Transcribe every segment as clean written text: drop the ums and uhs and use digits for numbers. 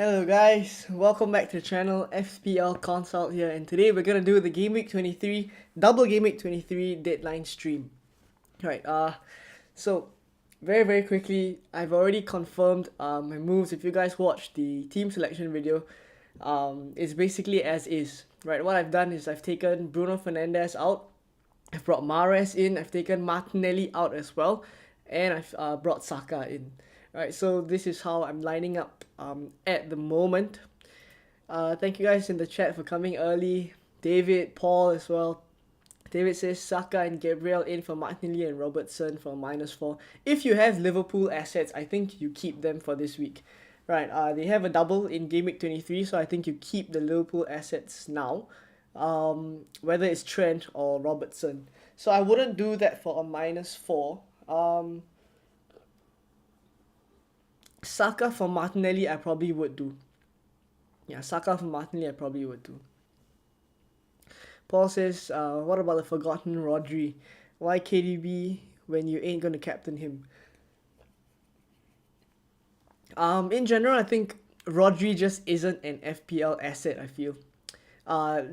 Hello guys, welcome back to the channel. FPL Consult here, and today we're gonna do the Game Week 23 double Game Week 23 deadline stream. Right, so very quickly, I've already confirmed my moves. If you guys watched the team selection video, it's basically as is. Right, what I've done is I've taken Bruno Fernandes out, I've brought Mahrez in, I've taken Martinelli out as well, and I've brought Saka in. Right, so this is how I'm lining up at the moment. Thank you guys in the chat for coming early. David, Paul as well. David says Saka and Gabriel in for Martinelli and Robertson for -4. If you have Liverpool assets, I think you keep them for this week. Right, they have a double in Game Week 23, so I think you keep the Liverpool assets now. Whether it's Trent or Robertson. So I wouldn't do that for a -4. Saka for Martinelli, I probably would do. Yeah, Saka for Martinelli, I probably would do. Paul says, what about the forgotten Rodri? Why KDB when you ain't going to captain him? In general, I think Rodri just isn't an FPL asset, I feel.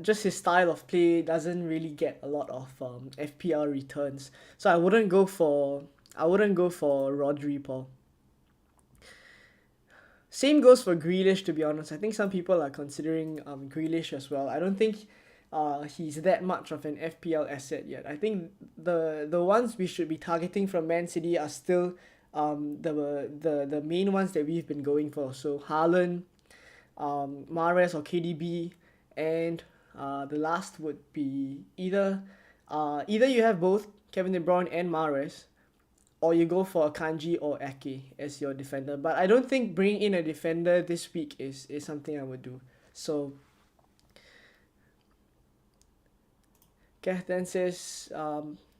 Just his style of play doesn't really get a lot of FPL returns. So I wouldn't go for Rodri, Paul. Same goes for Grealish, to be honest. I think some people are considering Grealish as well. I don't think he's that much of an FPL asset yet. I think the ones we should be targeting from Man City are still the main ones that we've been going for. So Haaland, Mahrez or KDB, and the last would be either you have both Kevin De Bruyne and Mahrez, or you go for a Kanji or Ake as your defender. But I don't think bringing in a defender this week is something I would do. So Kathleen says,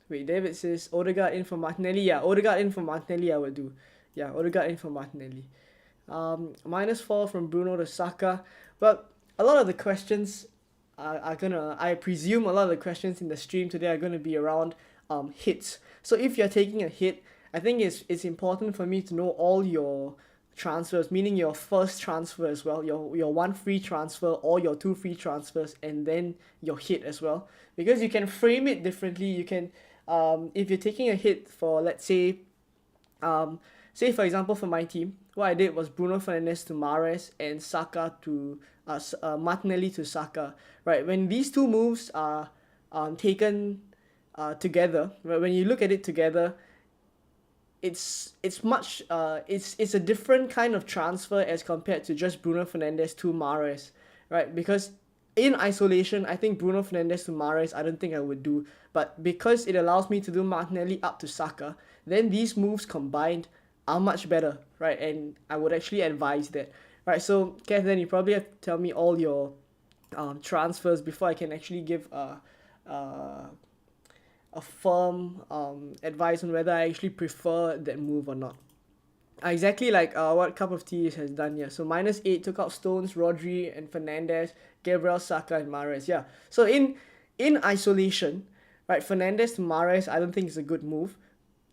David says, Odegaard in for Martinelli. Yeah, Odegaard in for Martinelli I would do. Yeah, Odegaard in for Martinelli. -4 from Bruno to Saka. But a lot of the questions I presume a lot of the questions in the stream today are gonna be around hits. So if you're taking a hit, I think it's important for me to know all your transfers, meaning your first transfer as well, your one free transfer or your two free transfers, and then your hit as well, because you can frame it differently. You can if you're taking a hit for, let's say for example, for my team, what I did was Bruno Fernandes to Mahrez and Saka to Martinelli to Saka. Right, when these two moves are taken together, right, when you look at it together, it's a different kind of transfer as compared to just Bruno Fernandes to Mahrez, right? Because in isolation, I think Bruno Fernandes to Mahrez, I don't think I would do, but because it allows me to do Martinelli up to Saka, then these moves combined are much better, right? And I would actually advise that, right? So Kev, then you probably have to tell me all your transfers before I can actually give a firm advice on whether I actually prefer that move or not. Exactly like what Cup of Tea has done here. So -8 took out Stones, Rodri and Fernandes, Gabriel, Saka and Mahrez. Yeah. So in isolation, right, Fernandes to Mahrez I don't think is a good move.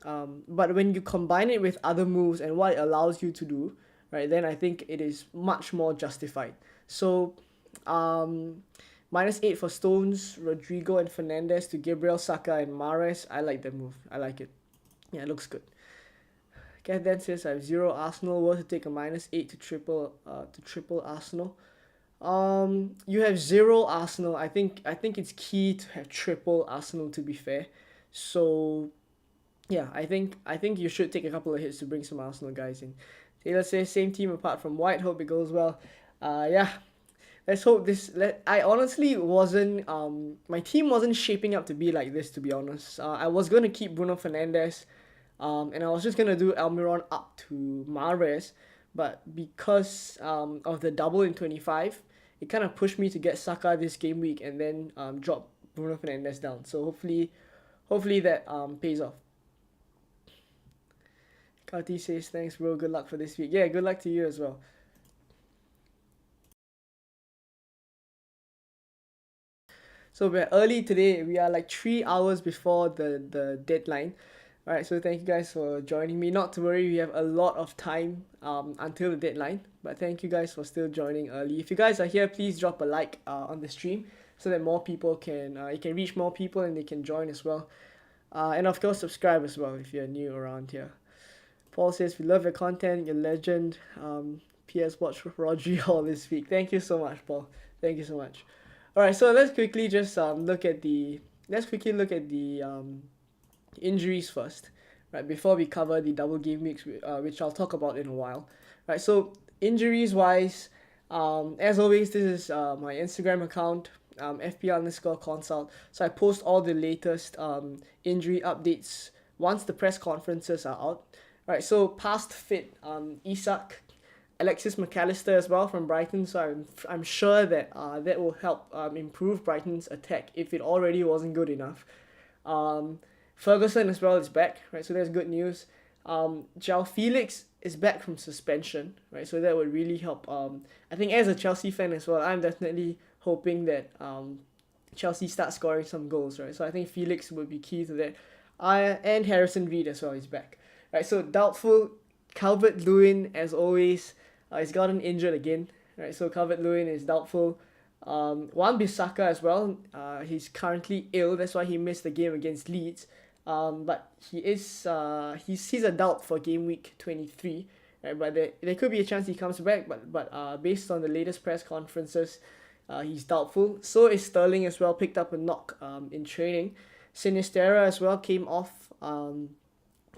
But when you combine it with other moves and what it allows you to do, right, then I think it is much more justified. So -8 for Stones, Rodrigo and Fernandes to Gabriel, Saka and Mahrez. I like that move. I like it. Yeah, it looks good. Kat then says I have 0 Arsenal. Worth to take a -8 to triple Arsenal. You have 0 Arsenal. I think it's key to have triple Arsenal, to be fair. So yeah, I think you should take a couple of hits to bring some Arsenal guys in. Taylor says same team apart from White. Hope it goes well. Yeah. Let's hope I honestly wasn't my team wasn't shaping up to be like this, to be honest. I was gonna keep Bruno Fernandes, and I was just gonna do Almiron up to Mahrez, but because of the double in 25, it kind of pushed me to get Saka this game week and then drop Bruno Fernandes down. So hopefully that pays off. Kati says thanks bro, good luck for this week. Yeah, good luck to you as well. So we're early today. We are like 3 hours before the deadline. Alright, so thank you guys for joining me. Not to worry, we have a lot of time until the deadline, but thank you guys for still joining early. If you guys are here, please drop a like on the stream so that more people can it can reach more people and they can join as well. And of course, subscribe as well if you're new around here. Paul says, we love your content, you're legend. PS watch Rodri all this week. Thank you so much, Paul. Thank you so much. Alright, so let's quickly just look at the injuries first, right? Before we cover the double game weeks, which I'll talk about in a while, right? So injuries wise, as always, this is my Instagram account, FPL_consult. So I post all the latest injury updates once the press conferences are out, right? So past fit, Isak, Alexis McAllister as well from Brighton. So I'm sure that that will help improve Brighton's attack if it already wasn't good enough. Ferguson as well is back, right? So that's good news. João Felix is back from suspension, right? So that would really help. I think as a Chelsea fan as well, I'm definitely hoping that Chelsea starts scoring some goals, right? So I think Felix would be key to that. And Harrison Reed as well is back, right? So doubtful, Calvert-Lewin as always, he's gotten injured again, right? So Calvert-Lewin is doubtful. Wan-Bissaka as well. He's currently ill. That's why he missed the game against Leeds. But he's a doubt for game week 23. Right? But there could be a chance he comes back. But based on the latest press conferences, he's doubtful. So is Sterling as well. Picked up a knock in training. Sinistera as well came off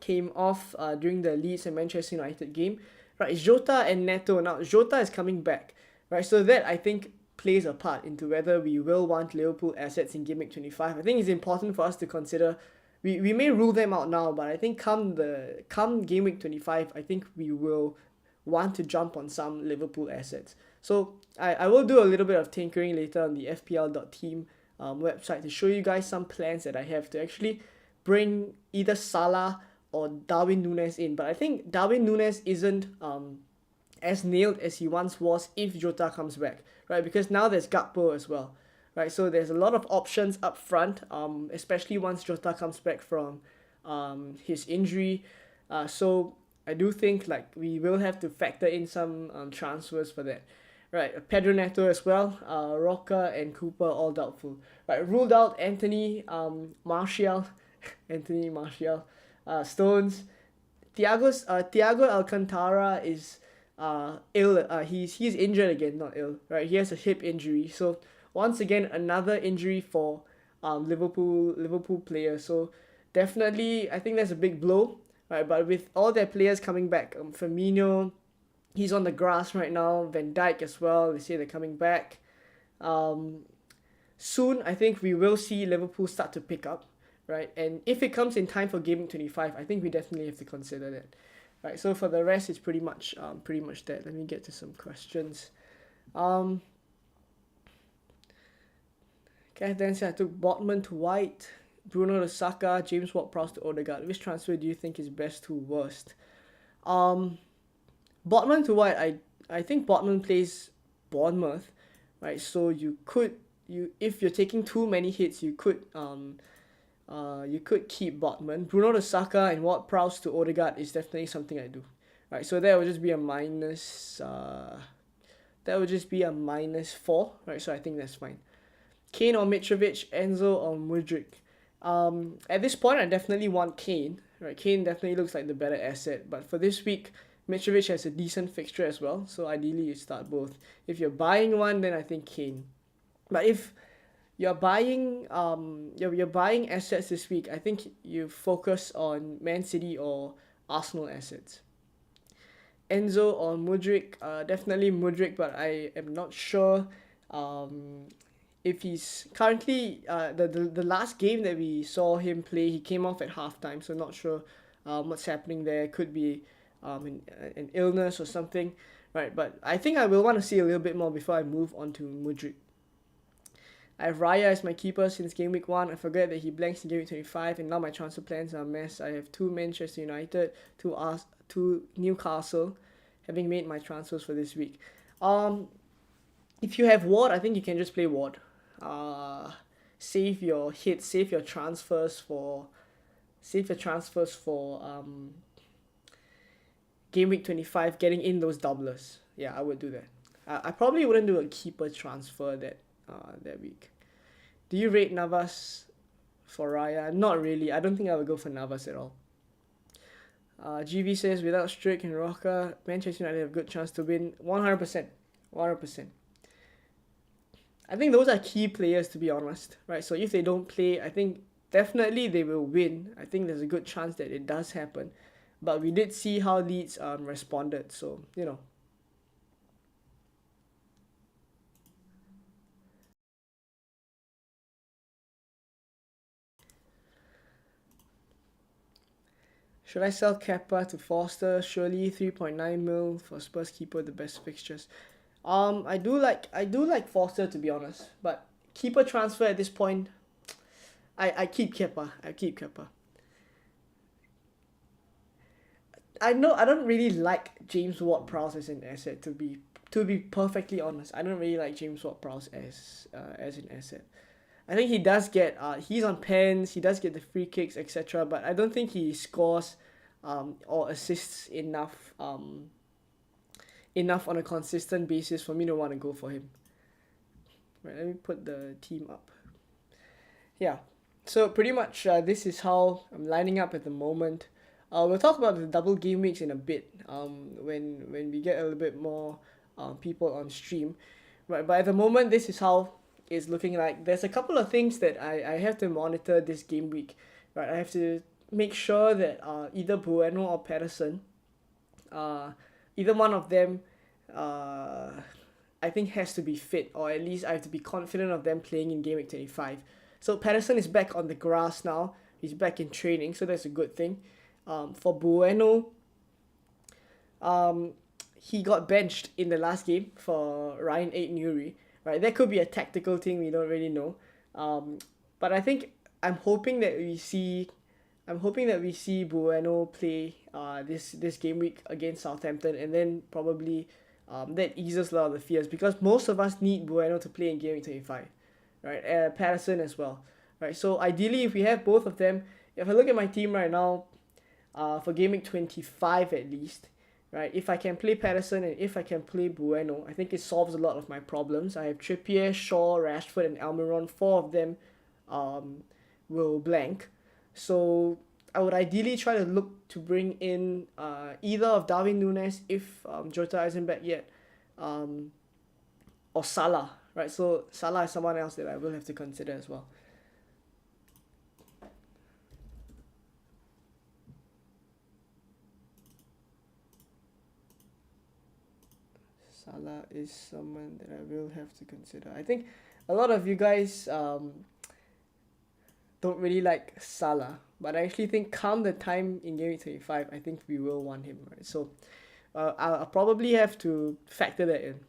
during the Leeds and Manchester United game. Right? Jota and Neto. Now Jota is coming back. Right? So that I think plays a part into whether we will want Liverpool assets in game week 25. I think it's important for us to consider. We may rule them out now, but I think come game week 25, I think we will want to jump on some Liverpool assets. So I will do a little bit of tinkering later on the fpl.team website to show you guys some plans that I have to actually bring either Salah or Darwin Núñez in. But I think Darwin Núñez isn't as nailed as he once was if Jota comes back, right? Because now there's Gakpo as well, right? So there's a lot of options up front, especially once Jota comes back from his injury. So I do think like we will have to factor in some transfers for that, right? Pedro Neto as well, Roca and Cooper all doubtful, right? Ruled out Anthony Martial, Stones, Thiago Alcantara is ill. He's injured again, not ill, right? He has a hip injury. So once again, another injury for Liverpool players. So definitely, I think that's a big blow, right? But with all their players coming back, Firmino, he's on the grass right now. Van Dijk as well. They say they're coming back. Soon, I think we will see Liverpool start to pick up, right? And if it comes in time for game 25, I think we definitely have to consider that. Right, so for the rest, it's pretty much that. Let me get to some questions. Captaincy, I took Botman to White, Bruno to Saka, James Ward-Prowse to Odegaard. Which transfer do you think is best to worst? Botman to White, I think Botman plays Bournemouth, right? So if you're taking too many hits, you could keep Botman. Bruno to Saka and Ward-Prowse to Odegaard is definitely something I do. Right, so that would just be a minus. That would just be a -4. Right, so I think that's fine. Kane or Mitrovic, Enzo or Mudryk. At this point, I definitely want Kane. Right, Kane definitely looks like the better asset. But for this week, Mitrovic has a decent fixture as well. So ideally, you start both. If you're buying one, then I think Kane. But if you're buying assets this week, I think you focus on Man City or Arsenal assets. Enzo or Mudryk, definitely Mudryk, but I am not sure if he's currently the last game that we saw him play, he came off at halftime, so not sure what's happening there. Could be an illness or something, right? But I think I will want to see a little bit more before I move on to Mudryk. I have Raya as my keeper since game week 1. I forget that he blanks in game week 25, and now my transfer plans are a mess. I have 2 Manchester United, 2 Newcastle, having made my transfers for this week. If you have Ward, I think you can just play Ward. Save your hits, save your transfers for save your transfers for game week 25, getting in those doublers. Yeah, I would do that. I probably wouldn't do a keeper transfer that week. Do you rate Navas for Raya? Not really. I don't think I would go for Navas at all. GV says, without Strick and Roca, Manchester United have a good chance to win. 100%. 100%. I think those are key players, to be honest. Right? So if they don't play, I think definitely they will win. I think there's a good chance that it does happen. But we did see how Leeds responded. So, you know. Should I sell Kepa to Foster? Surely 3.9 mil for Spurs keeper, the best fixtures. I do like Foster, to be honest, but keeper transfer at this point, I keep Kepa. I know I don't really like James Ward-Prowse as an asset, to be perfectly honest. I don't really like James Ward-Prowse as an asset. I think he does get he's on pens, he does get the free kicks, etc. But I don't think he scores or assists enough on a consistent basis for me to want to go for him. Right, let me put the team up. Yeah, so pretty much this is how I'm lining up at the moment. We'll talk about the double game weeks in a bit when we get a little bit more people on stream. Right, but at the moment this is how it's looking like. There's a couple of things that I have to monitor this game week. Right, I have to make sure that either Bueno or Patterson, either one of them, I think has to be fit, or at least I have to be confident of them playing in game week 25. So Patterson is back on the grass now. He's back in training, so that's a good thing. For Bueno, he got benched in the last game for Ryan Aït-Nouri. Right, that could be a tactical thing, we don't really know. But I think I'm hoping that we see Bueno play this game week against Southampton, and then probably that eases a lot of the fears, because most of us need Bueno to play in game week 25, right? Patterson as well, right? So ideally, if we have both of them, if I look at my team right now, for game week 25 at least, right? If I can play Patterson and if I can play Bueno, I think it solves a lot of my problems. I have Trippier, Shaw, Rashford, and Almiron. 4 of them will blank. So I would ideally try to look to bring in either of Darwin Núñez if Jota isn't back yet, or Salah, right? So Salah is someone else that I will have to consider as well. Salah is someone that I will have to consider. I think a lot of you guys don't really like Salah, but I actually think come the time in game 25, I think we will want him, right? So I'll probably have to factor that in.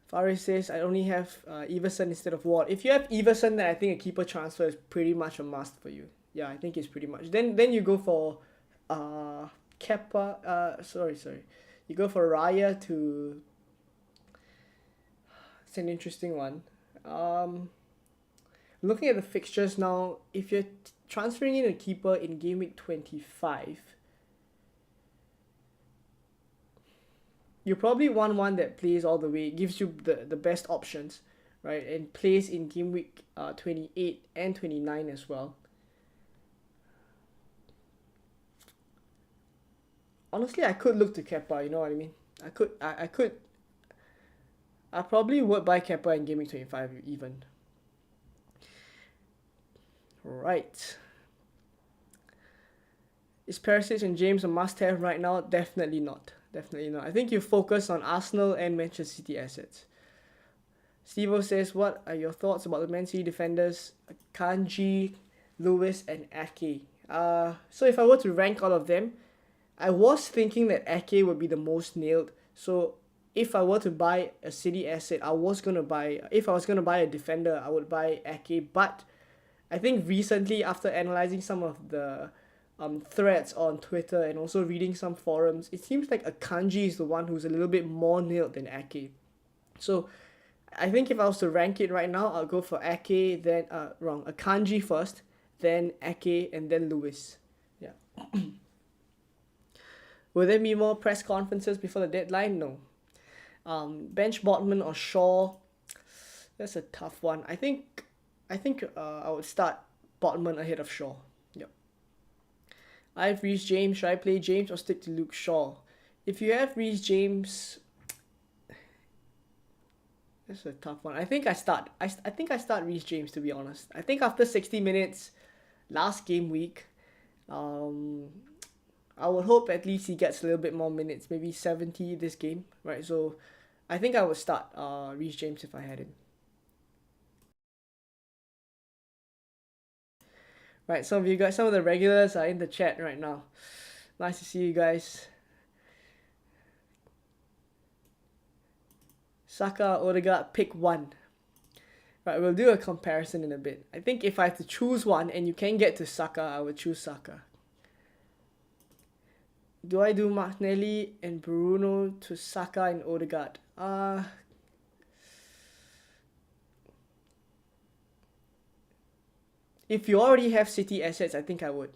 Faris says, I only have Everson instead of Ward. If you have Everson, then I think a keeper transfer is pretty much a must for you. Yeah, I think it's pretty much. Then you go for Kepa. Sorry. You go for Raya to... It's an interesting one. Looking at the fixtures now, if you're transferring in a keeper in game week 25, you probably want one that plays all the way, gives you the best options, right? And plays in game week 28 and 29 as well. Honestly, I could look to Kepa, you know what I mean? I probably would buy Kepa in game week 25 even. Right. Is Perisic and James a must-have right now? Definitely not. I think you focus on Arsenal and Manchester City assets. Stevo says, what are your thoughts about the Man City defenders, Kanji, Lewis, and Ake? So if I were to rank all of them, I was thinking that Ake would be the most nailed. So if I were to buy a City asset, if I was going to buy a defender, I would buy Ake. But I think recently, after analysing some of the threads on Twitter and also reading some forums, it seems like Akanji is the one who's a little bit more nailed than Ake. So I think if I was to rank it right now, I'll go for Ake, then Akanji first, then Ake, and then Lewis. Yeah. Will there be more press conferences before the deadline? No. Bench Botman or Shaw? That's a tough one. I think I would start Botman ahead of Shaw. Yep. I have Reece James. Should I play James or stick to Luke Shaw? If you have Reece James, that's a tough one. I think I start Reece James, to be honest. I think after 60 minutes last game week, I would hope at least he gets a little bit more minutes, maybe 70 this game, right? So I think I would start Reece James if I had him. Right, some of you guys, some of the regulars are in the chat right now. Nice to see you guys. Saka, Odegaard, pick one. Right, we'll do a comparison in a bit. I think if I have to choose one and you can get to Saka, I would choose Saka. Do I do Martinelli and Bruno to Saka and Odegaard? If you already have City assets, I think I would.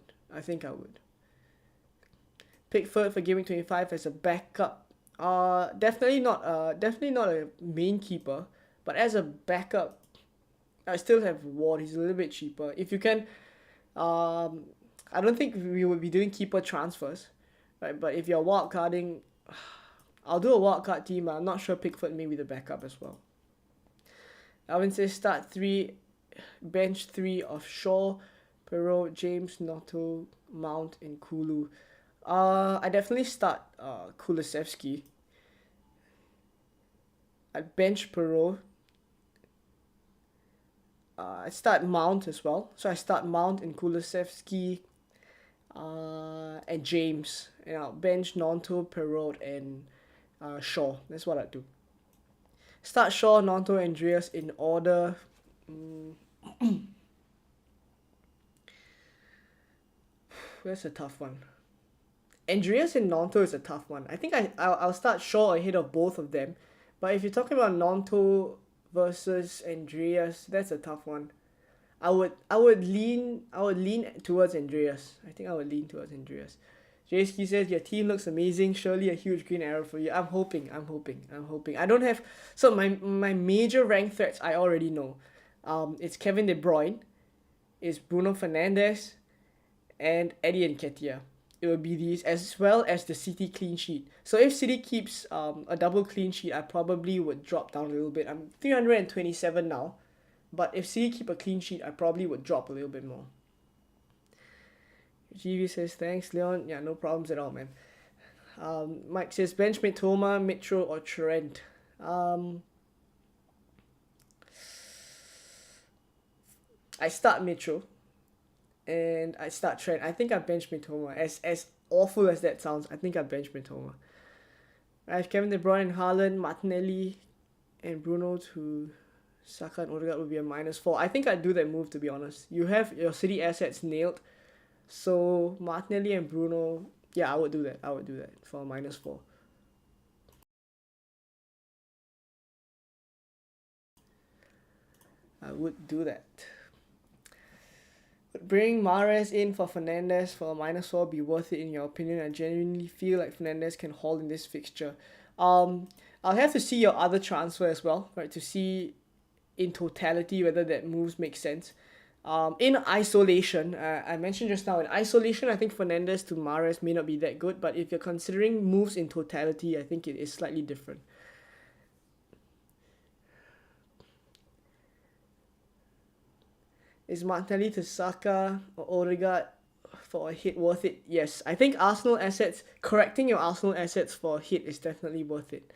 Pickford for Gaming 25 as a backup. Definitely not a main keeper, but as a backup, I still have Ward. He's a little bit cheaper. If you can, I don't think we would be doing keeper transfers, right? But if you're wildcarding, I'll do a wildcard team. I'm not sure Pickford may be the backup as well. Alvin says start 3, bench 3 of Shaw, Perrault, James, Noto, Mount, and Kulu. I definitely start Kulusevski. I'd bench Perrault. I start Mount as well. So I start Mount and Kulusevski and James. And I'll bench Nonto, Perrault, and Shaw. That's what I do. Start Shaw, Nonto, Andreas in order. That's a tough one. Andreas and Nonto is a tough one. I think I'll start Shaw ahead of both of them. But if you're talking about Nonto versus Andreas, that's a tough one. I would lean towards Andreas. I think I would lean towards Andreas. JSK says your team looks amazing. Surely a huge green arrow for you. I'm hoping. I don't have my major rank threats I already know. It's Kevin De Bruyne, it's Bruno Fernandes, and Eddie Nketiah. It will be these, as well as the City clean sheet. So if City keeps a double clean sheet, I probably would drop down a little bit. I'm 327 now, but if City keep a clean sheet, I probably would drop a little bit more. GV says thanks, Leon. Yeah, no problems at all, man. Mike says bench Mitoma, Mitro, or Trent. I start Mitro and I start Trent. I think I bench Mitoma. As awful as that sounds, I think I bench Mitoma. I have Kevin De Bruyne and Haaland, Martinelli, and Bruno to Saka and Odegaard would be a -4. I think I'd do that move, to be honest. You have your City assets nailed. So Martinelli and Bruno, yeah, I would do that for a -4. I would do that. Would bring Mahrez in for Fernandes for a -4 be worth it in your opinion? I genuinely feel like Fernandes can haul in this fixture. I'll have to see your other transfer as well, right, to see in totality whether that moves make sense. In isolation, I mentioned just now, in isolation, I think Fernandes to Mahrez may not be that good, but if you're considering moves in totality, I think it is slightly different. Is Martinelli to Saka or Odegaard for a hit worth it? Yes, I think Arsenal assets, correcting your Arsenal assets for a hit is definitely worth it.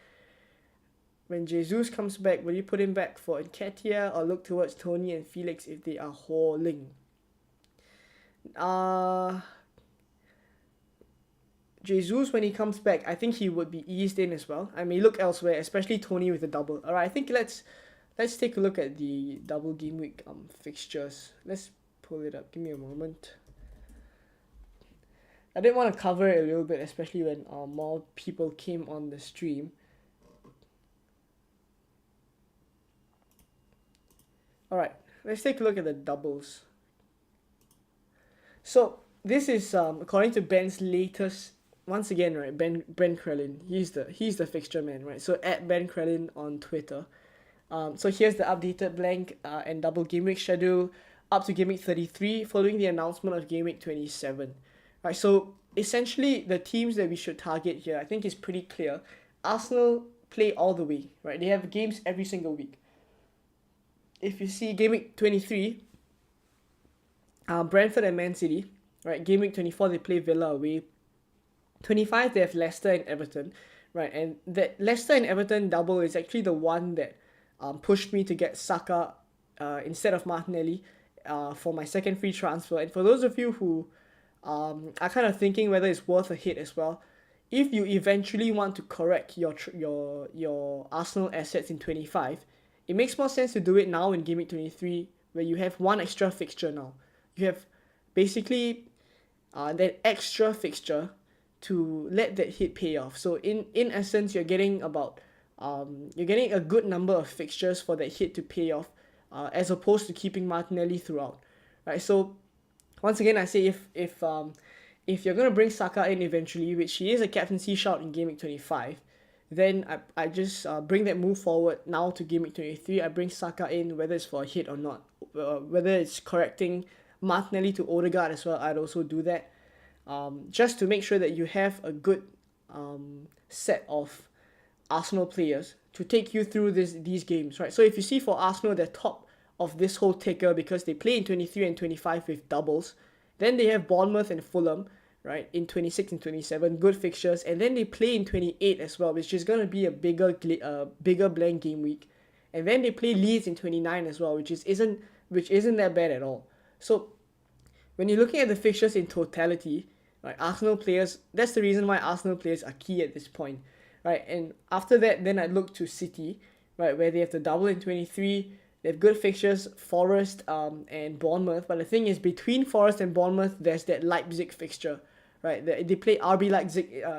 When Jesus comes back, will you put him back for Nketiah or look towards Tony and Felix if they are hauling? Jesus, when he comes back, I think he would be eased in as well. I may look elsewhere, especially Tony with a double. Alright, I think let's take a look at the double game week fixtures. Let's pull it up. Give me a moment. I did want to cover it a little bit, especially when more people came on the stream. All right, let's take a look at the doubles. So this is according to Ben's latest. Once again, right, Ben Krellin. He's the fixture man, right? So at Ben Krellin on Twitter. So here's the updated blank and double game week schedule up to game week 33, following the announcement of game week 27. Right. So essentially, the teams that we should target here, I think, is pretty clear. Arsenal play all the way, right? They have games every single week. If you see game week 23, Brentford and Man City, right? Game week 24 they play Villa away. 25 they have Leicester and Everton, right? And that Leicester and Everton double is actually the one that pushed me to get Saka instead of Martinelli for my second free transfer. And for those of you who are kind of thinking whether it's worth a hit as well, if you eventually want to correct your Arsenal assets in 25, it makes more sense to do it now in game week 23, where you have one extra fixture now. You have basically that extra fixture to let that hit pay off. So in essence, you're getting a good number of fixtures for that hit to pay off, as opposed to keeping Martinelli throughout, right? So once again, I say if you're gonna bring Saka in eventually, which he is a captaincy shout in game week 25, then I just bring that move forward now to game week 23. I bring Saka in, whether it's for a hit or not, whether it's correcting Martinelli to Odegaard as well. I'd also do that, just to make sure that you have a good set of Arsenal players to take you through these games, right? So if you see for Arsenal, they're top of this whole ticker because they play in 23 and 25 with doubles. Then they have Bournemouth and Fulham, right, in 26 and 27, good fixtures. And then they play in 28 as well, which is going to be a bigger blank game week. And then they play Leeds in 29 as well, which isn't that bad at all. So when you're looking at the fixtures in totality, right, Arsenal players, that's the reason why Arsenal players are key at this point, right? And after that, then I look to City, right, where they have the double in 23. They have good fixtures, Forest and Bournemouth. But the thing is, between Forest and Bournemouth, there's that Leipzig fixture, right? They play RB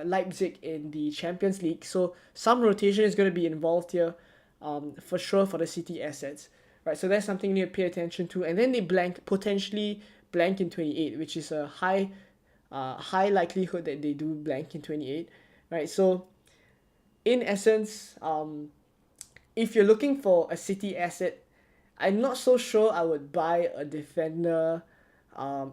Leipzig in the Champions League. So some rotation is going to be involved here, for sure, for the City assets, right? So that's something you need to pay attention to. And then they potentially blank in 28, which is a high likelihood that they do blank in 28, right? So in essence, if you're looking for a City asset, I'm not so sure I would buy a defender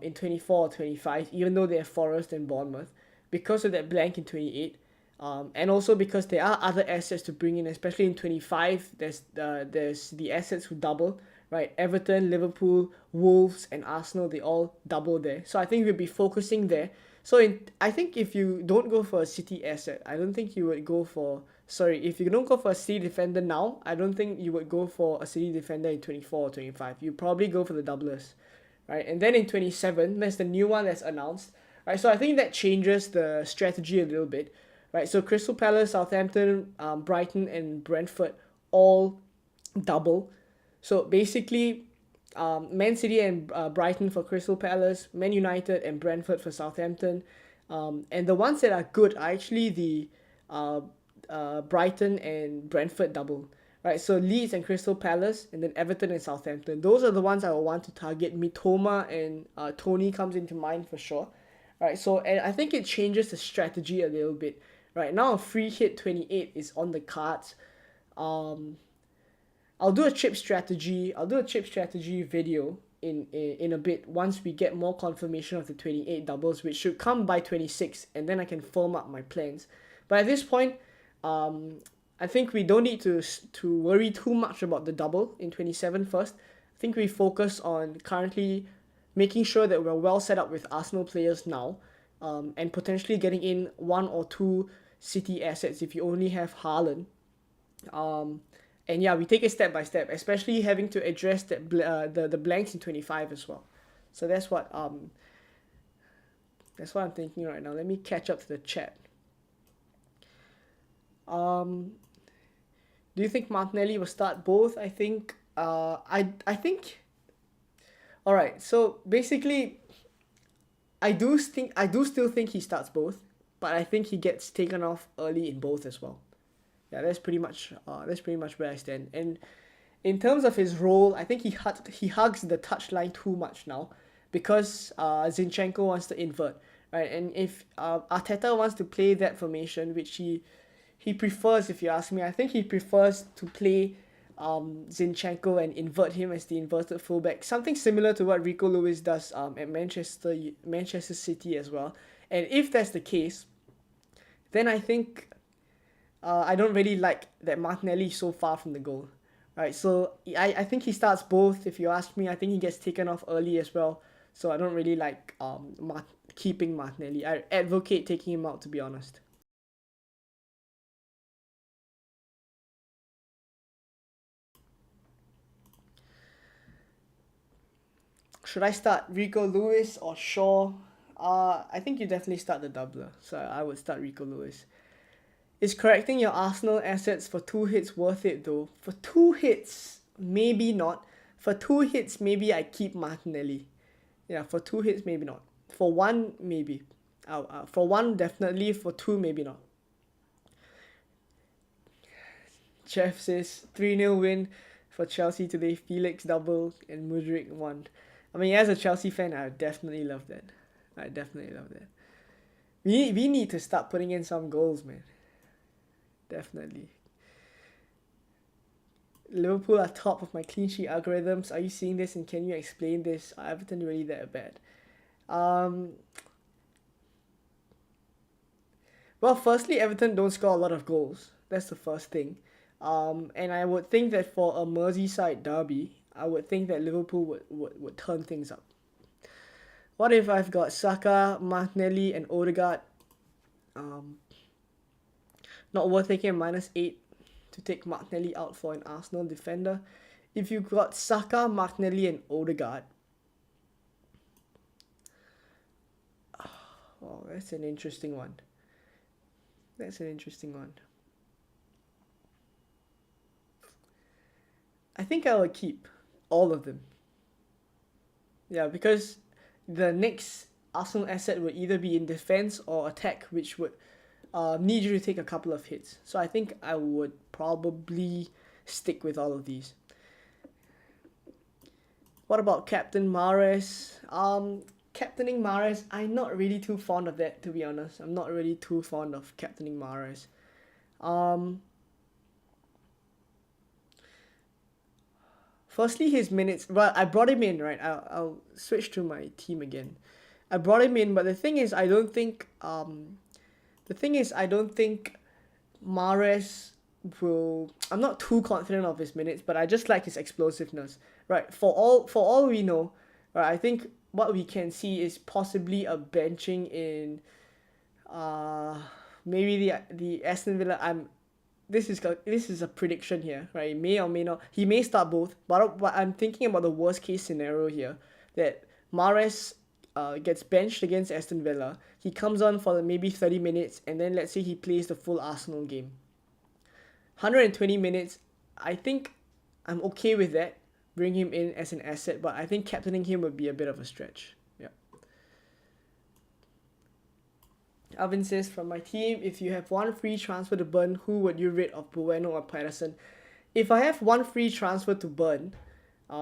in 24 or 25, even though they have Forest and Bournemouth, because of that blank in 28, and also because there are other assets to bring in, especially in 25. There's the assets who double, right? Everton, Liverpool, Wolves, and Arsenal, they all double there. So I think we'll be focusing there. So I think if you don't go for a City asset, I don't think you would go for... Sorry, if you don't go for a City defender now, I don't think you would go for a City defender in 24 or 25. You probably go for the doublers, right? And then in 27, that's the new one that's announced, right? So I think that changes the strategy a little bit, right? So Crystal Palace, Southampton, Brighton, and Brentford all double. So basically, Man City and Brighton for Crystal Palace, Man United and Brentford for Southampton, and the ones that are good are actually the Brighton and Brentford double, right? So Leeds and Crystal Palace, and then Everton and Southampton. Those are the ones I will want to target. Mitoma and Tony comes into mind for sure, right? So, and I think it changes the strategy a little bit. Right now, a free hit 28 is on the cards. I'll do a chip strategy video in a bit once we get more confirmation of the 28 doubles, which should come by 26, and then I can firm up my plans. But at this point, I think we don't need to worry too much about the double in 27 first. I think we focus on currently making sure that we're well set up with Arsenal players now, and potentially getting in one or two City assets if you only have Haaland. And yeah, we take it step by step, especially having to address the blanks in 25 as well. So that's what I'm thinking right now. Let me catch up to the chat. Do you think Martinelli will start both? I think I think. All right. So basically, I do still think he starts both, but I think he gets taken off early in both as well. Yeah, that's pretty much where I stand. And in terms of his role, I think he hugs the touchline too much now, because Zinchenko wants to invert, right? And if Arteta wants to play that formation, which he prefers, if you ask me, I think he prefers to play Zinchenko and invert him as the inverted fullback, something similar to what Rico Lewis does at Manchester City as well. And if that's the case, then I think I don't really like that Martinelli is so far from the goal. Right, so I think he starts both. If you ask me, I think he gets taken off early as well. So I don't really like keeping Martinelli. I advocate taking him out, to be honest. Should I start Rico Lewis or Shaw? I think you definitely start the doubler. So I would start Rico Lewis. Is correcting your Arsenal assets for 2 hits worth it though? For 2 hits, maybe not. For 2 hits, maybe I keep Martinelli. Yeah, for 2 hits, maybe not. For 1, maybe. For 1, definitely. For 2, maybe not. Jeff says 3-0 win for Chelsea today. Felix double and Mudryk 1. I mean, as a Chelsea fan, I definitely love that. I definitely love that. We need to start putting in some goals, man. Definitely. Liverpool are top of my clean sheet algorithms. Are you seeing this and can you explain this? Everton really that bad. Well, firstly, Everton don't score a lot of goals. That's the first thing. And I would think that for a Merseyside derby, I would think that Liverpool would turn things up. What if I've got Saka, Martinelli, and Odegaard? Not worth taking a -8 to take Martinelli out for an Arsenal defender. If you've got Saka, Martinelli, and Odegaard, oh, that's an interesting one. That's an interesting one. I think I would keep all of them. Yeah, because the next Arsenal asset would either be in defense or attack, which would need you to take a couple of hits. So I think I would probably stick with all of these. What about Captain Mahrez? Captaining Mahrez, I'm not really too fond of that, to be honest. I'm not really too fond of captaining Mahrez. Firstly, his minutes. Well, I brought him in, right? I'll switch to my team again. I brought him in, but the thing is, I don't think Mahrez will. I'm not too confident of his minutes, but I just like his explosiveness, right? For all we know, right? I think what we can see is possibly a benching in, maybe the Aston Villa. This is a prediction here, right? He may or may not. He may start both, but I'm thinking about the worst case scenario here, that Mahrez gets benched against Aston Villa. He comes on for maybe 30 minutes, and then let's say he plays the full Arsenal game. 120 minutes, I think I'm okay with that. Bring him in as an asset, but I think captaining him would be a bit of a stretch. Yeah. Alvin says, from my team, if you have one free transfer to burn, who would you rid of, Bueno or Patterson? If I have one free transfer to burn,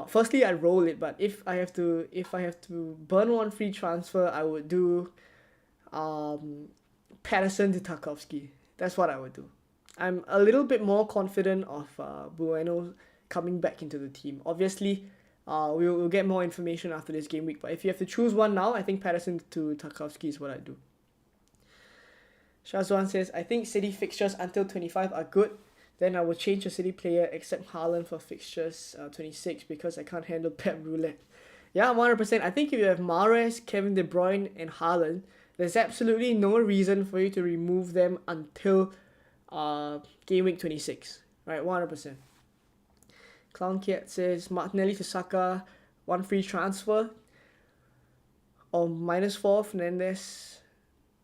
firstly I roll it, but if I have to burn one free transfer, I would do Patterson to Tarkowski. That's what I would do. I'm a little bit more confident of Bueno coming back into the team. Obviously, we'll get more information after this game week, but if you have to choose one now, I think Patterson to Tarkowski is what I do. Shazwan says, I think City fixtures until 25 are good. Then I will change a City player except Haaland for fixtures 26 because I can't handle Pep Roulette. Yeah, 100%. I think if you have Mahrez, Kevin De Bruyne, and Haaland, there's absolutely no reason for you to remove them until game week 26. Right, 100%. Clown Cat says, Martinelli to Saka, one free transfer. Or -4, Fernandes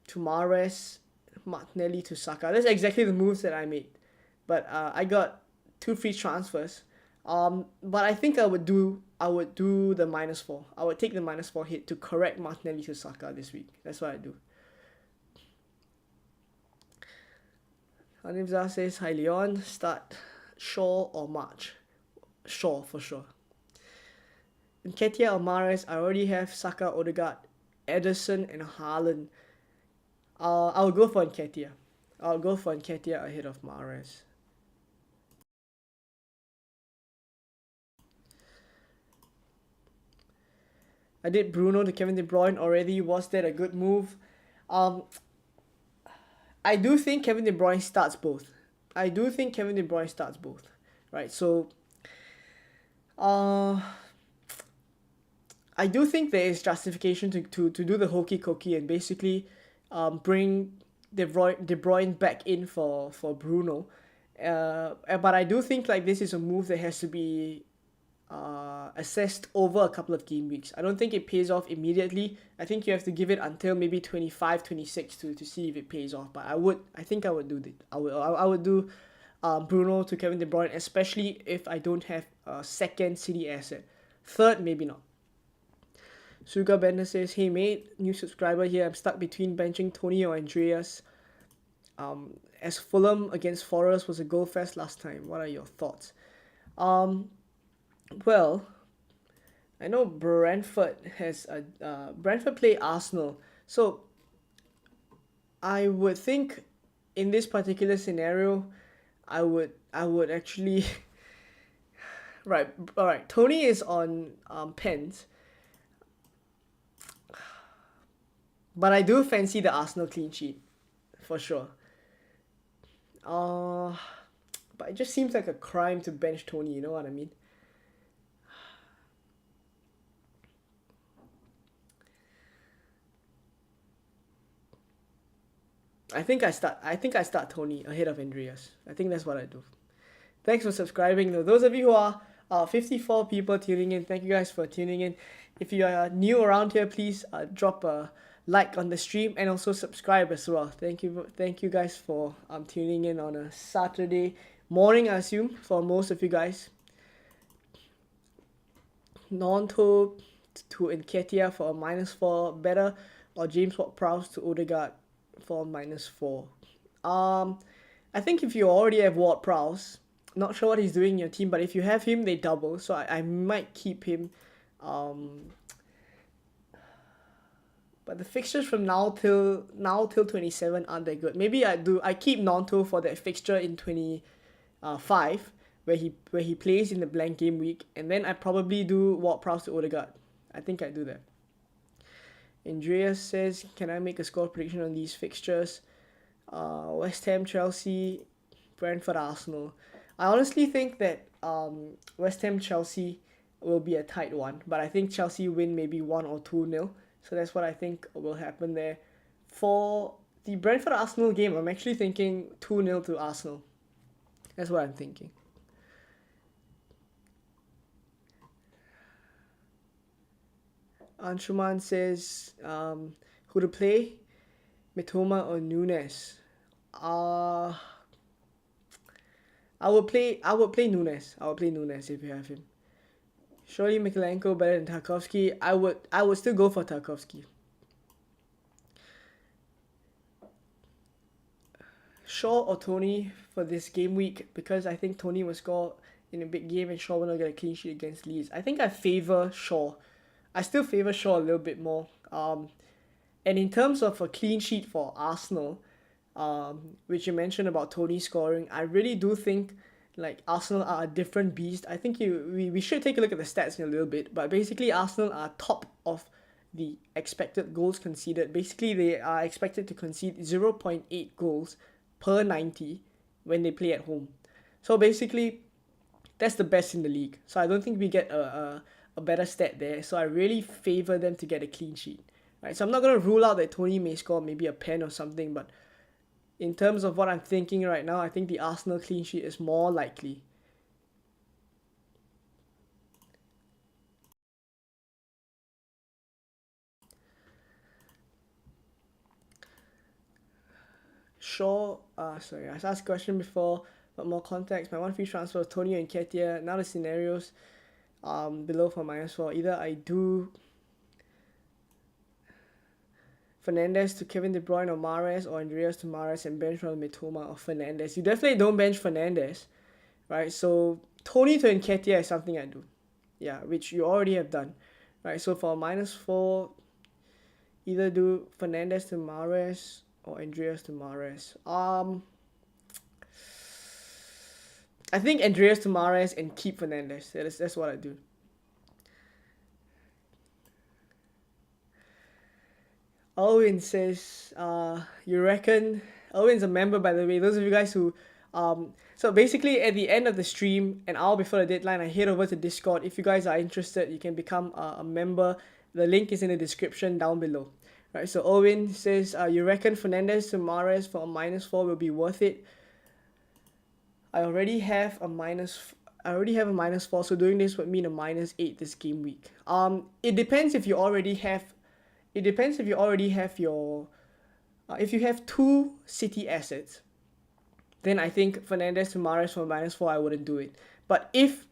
to Mahrez, Martinelli to Saka. That's exactly the moves that I made. But I got 2 free transfers. But I think I would do the -4. I would take the -4 hit to correct Martinelli to Saka this week. That's what I do. Anivza says, hi Leon, start Shaw or March? Shaw for sure. In Ketia or Mahrez, I already have Saka, Odegaard, Ederson, and Haaland. I'll go for Nketiah. I'll go for Nketiah ahead of Mahrez. I did Bruno to Kevin De Bruyne already. Was that a good move? I do think Kevin De Bruyne starts both. Right, so I do think there is justification to do the hokey cokey and basically bring De Bruyne back in for Bruno. But I do think like this is a move that has to be assessed over a couple of game weeks. I don't think it pays off immediately. I think you have to give it until maybe 25, 26 to see if it pays off. But I think I would do that. I would do Bruno to Kevin De Bruyne, especially if I don't have a second City asset. Third, maybe not. Suga Bender says, hey mate, new subscriber here. I'm stuck between benching Tony or Andreas. As Fulham against Forest was a goal fest last time. What are your thoughts? Well, I know Brentford has Brentford play Arsenal, so I would think in this particular scenario, I would actually right. All right, Tony is on pens, but I do fancy the Arsenal clean sheet for sure. But it just seems like a crime to bench Tony. You know what I mean? I think I start Tony ahead of Andreas. I think that's what I do. Thanks for subscribing. Those of you who are 54 people tuning in, thank you guys for tuning in. If you are new around here, please drop a like on the stream and also subscribe as well. Thank you guys for tuning in on a Saturday morning, I assume, for most of you guys. Nonto to Nketiah for a -4 better, or James Ward-Prowse to Odegaard for -4. I think if you already have Ward-Prowse, not sure what he's doing in your team, but if you have him, they double. So I might keep him. But the fixtures from now till 27 aren't that good. Maybe I keep Nonto for that fixture in 25 where he plays in the blank game week, and then I probably do Ward-Prowse to Odegaard. I think I do that. Andreas says, can I make a score prediction on these fixtures? West Ham, Chelsea, Brentford, Arsenal. I honestly think that West Ham, Chelsea will be a tight one, but I think Chelsea win maybe 1 or 2-0. So that's what I think will happen there. For the Brentford Arsenal game, I'm actually thinking 2-0 to Arsenal. That's what I'm thinking. Anshuman says, who to play? Mitoma or Nunes? I would play Nunes. I would play Nunes if you have him. Surely Mikalenko better than Tarkowski. I would still go for Tarkowski. Shaw or Tony for this game week, because I think Tony will score in a big game and Shaw will not get a clean sheet against Leeds. I think I favor Shaw. I still favor Shaw a little bit more. And in terms of a clean sheet for Arsenal, which you mentioned about Tony scoring, I really do think like Arsenal are a different beast. I think we should take a look at the stats in a little bit, but basically Arsenal are top of the expected goals conceded. Basically, they are expected to concede 0.8 goals per 90 when they play at home. So basically, that's the best in the league. So I don't think we get a better stat there. So I really favor them to get a clean sheet. Right? So I'm not going to rule out that Tony may score maybe a pen or something, but in terms of what I'm thinking right now, I think the Arsenal clean sheet is more likely. Shaw, sorry, I asked a question before. But more context, my one free transfer was Tony and Ketia. Now the scenarios below for -4. Either I do Fernandez to Kevin De Bruyne or Mahrez, or Andreas to Mahrez and bench from Mitoma or Fernandez. You definitely don't bench Fernandez, right? So Tony to Nketiah is something I do, yeah, which you already have done, right? So for -4, either do Fernandez to Mahrez or Andreas to Mahrez. I think Andreas to Mahrez and keep Fernandez. That's what I do. Owen says, you reckon... Owen's a member, by the way. Those of you guys who... So basically, at the end of the stream, an hour before the deadline, I head over to Discord. If you guys are interested, you can become a member. The link is in the description down below. Right, so Owen says, you reckon Fernandez to Mahrez for a -4 will be worth it? I already have a -4, so doing this would mean a -8 this game week. It depends if you already have... It depends if you already have your... if you have 2 City assets, then I think Fernandez to Mahrez for -4, I wouldn't do it. But if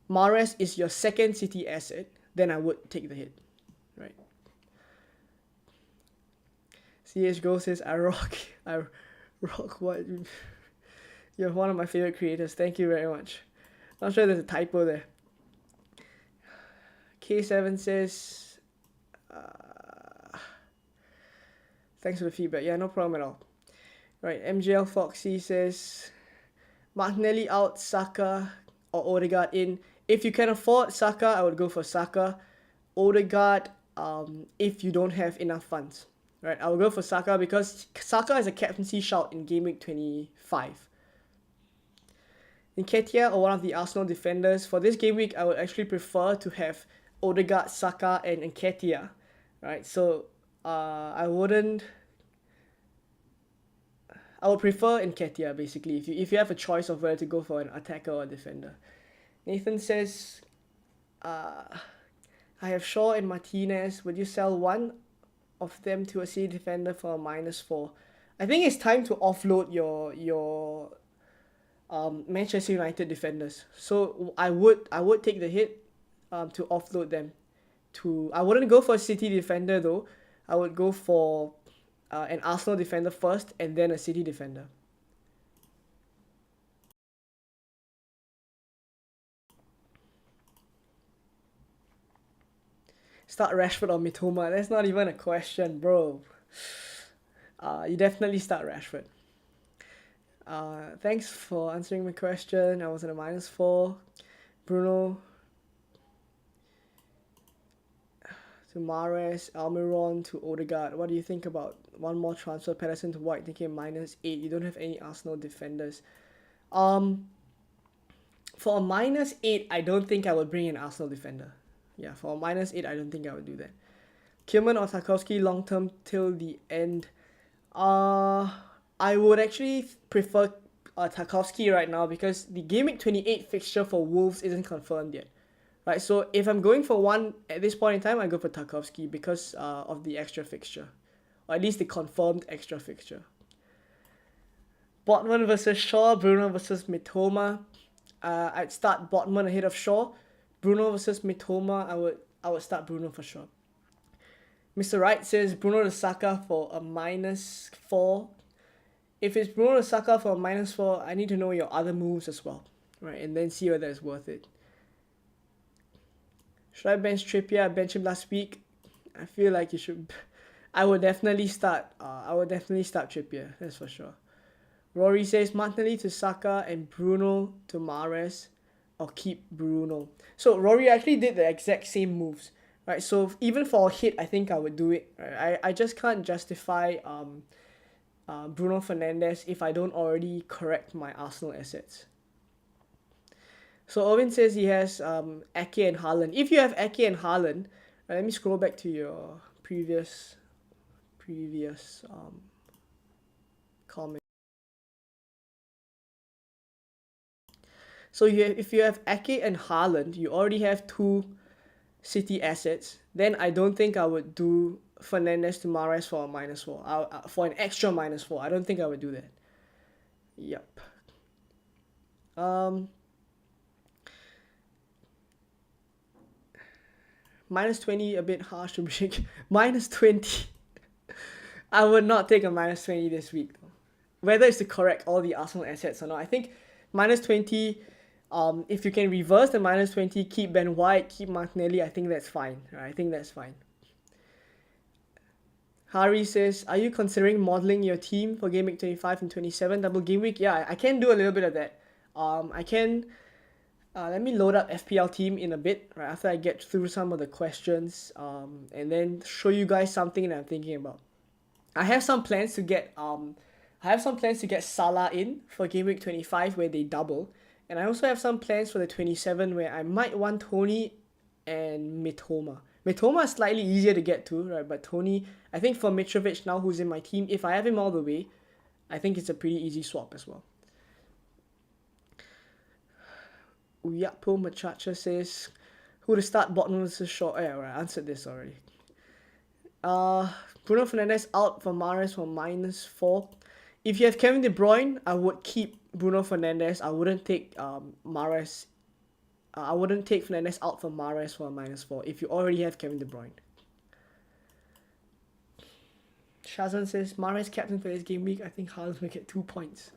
Mahrez is your second City asset, then I would take the hit. Right. CHGO says, I rock what? You're one of my favorite creators. Thank you very much. Not sure there's a typo there. K7 says... thanks for the feedback. Yeah, no problem at all. Right, MGL Foxy says, Martinelli out, Saka or Odegaard in. If you can afford Saka, I would go for Saka. Odegaard, if you don't have enough funds. Right, I will go for Saka because Saka is a captaincy shout in game week 25. Nketiah or one of the Arsenal defenders. For this game week, I would actually prefer to have Odegaard, Saka and Nketiah. Right, so I would prefer Nketiah basically if you have a choice of whether to go for an attacker or a defender. Nathan says, I have Shaw and Martinez. Would you sell one of them to a City defender for a -4? I think it's time to offload your Manchester United defenders. So I would take the hit to offload them. I wouldn't go for a City defender though. I would go for an Arsenal defender first and then a City defender. Start Rashford or Mitoma. That's not even a question, bro. You definitely start Rashford. Thanks for answering my question. I was at a -4. Bruno to Mahrez, Almiron to Odegaard. What do you think about one more transfer? Pedersen to White, thinking -8. You don't have any Arsenal defenders. For a -8, I don't think I would bring an Arsenal defender. Yeah, for a -8, I don't think I would do that. Kilman or Tarkowski long term till the end. I would actually prefer Tarkowski right now because the Game Week 28 fixture for Wolves isn't confirmed yet. Right, so if I'm going for one at this point in time, I go for Tarkowski because of the extra fixture. Or at least the confirmed extra fixture. Botman versus Shaw, Bruno versus Mitoma. I'd start Botman ahead of Shaw. Bruno versus Mitoma, I would start Bruno for sure. Mr. Wright says Bruno to Saka for a -4. If it's Bruno to Saka for a -4, I need to know your other moves as well. Right, and then see whether it's worth it. Should I bench Trippier? I benched him last week. I feel like you should. I would definitely start Trippier. That's for sure. Rory says Martinelli to Saka and Bruno to Mahrez, or keep Bruno. So Rory actually did the exact same moves, right? So even for a hit, I think I would do it. Right? I just can't justify Bruno Fernandes if I don't already correct my Arsenal assets. So Owen says he has Ake and Haaland. If you have Ake and Haaland, let me scroll back to your previous comment. So if you have Ake and Haaland, you already have 2 City assets. Then I don't think I would do Fernandes to Mahrez for a -4. For an extra -4. I don't think I would do that. Yep. Um, -20 a bit harsh to break. -20. I would not take a -20 this week. Whether it's to correct all the Arsenal assets or not, I think -20. If you can reverse the -20, keep Ben White, keep Martinelli, I think that's fine. Right? I think that's fine. Hari says, are you considering modeling your team for game week 25 and 27 double game week? Yeah, I can do a little bit of that. I can. Let me load up FPL team in a bit, right after I get through some of the questions, and then show you guys something that I'm thinking about. I have some plans to get Salah in for game week 25 where they double, and I also have some plans for the 27 where I might want Tony and Mitoma. Mitoma is slightly easier to get to, right? But Tony, I think for Mitrovic now, who's in my team, if I have him all the way, I think it's a pretty easy swap as well. Uyapo Machacha says, who to start bottom versus short? Yeah, right, I answered this already. Bruno Fernandes out for Mahrez for -4. If you have Kevin De Bruyne, I would keep Bruno Fernandes. I wouldn't take Mahrez. I wouldn't take Fernandes out for Mahrez for a -4 if you already have Kevin De Bruyne. Shazan says, Mahrez captain for this game week. I think Haaland will get 2 points.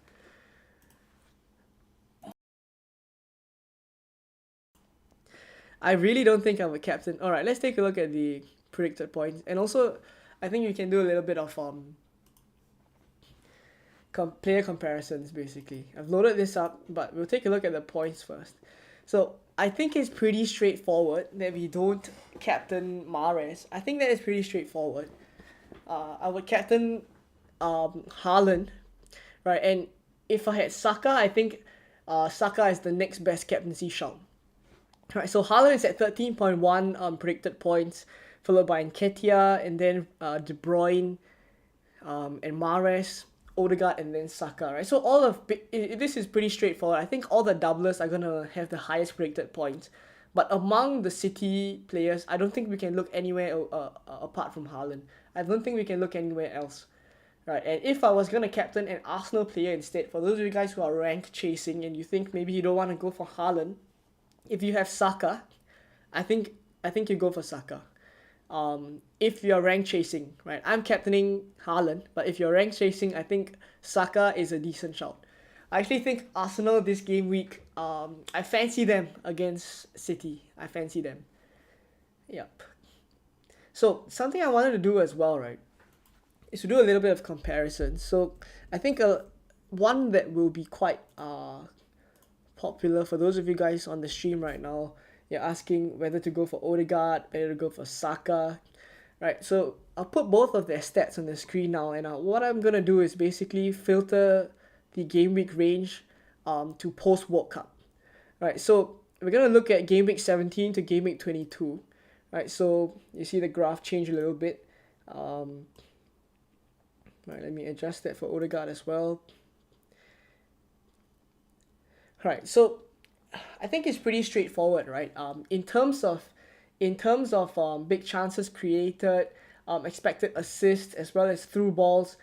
I really don't think I'm a captain. Alright, let's take a look at the predicted points. And also, I think you can do a little bit of player comparisons, basically. I've loaded this up, but we'll take a look at the points first. So, I think it's pretty straightforward that we don't captain Mahrez. I think that is pretty straightforward. I would captain Haaland, right? And if I had Saka, I think Saka is the next best captaincy shout. Right, so Haaland is at 13.1 predicted points, followed by Nketiah, and then De Bruyne, and Mahrez, Odegaard, and then Saka. Right, so all of this is pretty straightforward. I think all the doublers are gonna have the highest predicted points, but among the City players, I don't think we can look anywhere apart from Haaland. I don't think we can look anywhere else. Right, and if I was gonna captain an Arsenal player instead, for those of you guys who are rank chasing and you think maybe you don't want to go for Haaland, if you have Saka, I think you go for Saka. If you're rank chasing, right? I'm captaining Haaland, but if you're rank chasing, I think Saka is a decent shout. I actually think Arsenal this game week, I fancy them against City. I fancy them. Yep. So something I wanted to do as well, right, is to do a little bit of comparison. So I think one that will be quite popular for those of you guys on the stream right now, you're asking whether to go for Odegaard, whether to go for Saka, right? So I'll put both of their stats on the screen now, and what I'm gonna do is basically filter the game week range to post World Cup, right? So we're gonna look at game week 17 to game week 22, right? So you see the graph change a little bit. Right, let me adjust that for Odegaard as well. Right, so I think it's pretty straightforward, right? In terms of big chances created, expected assists as well as through balls,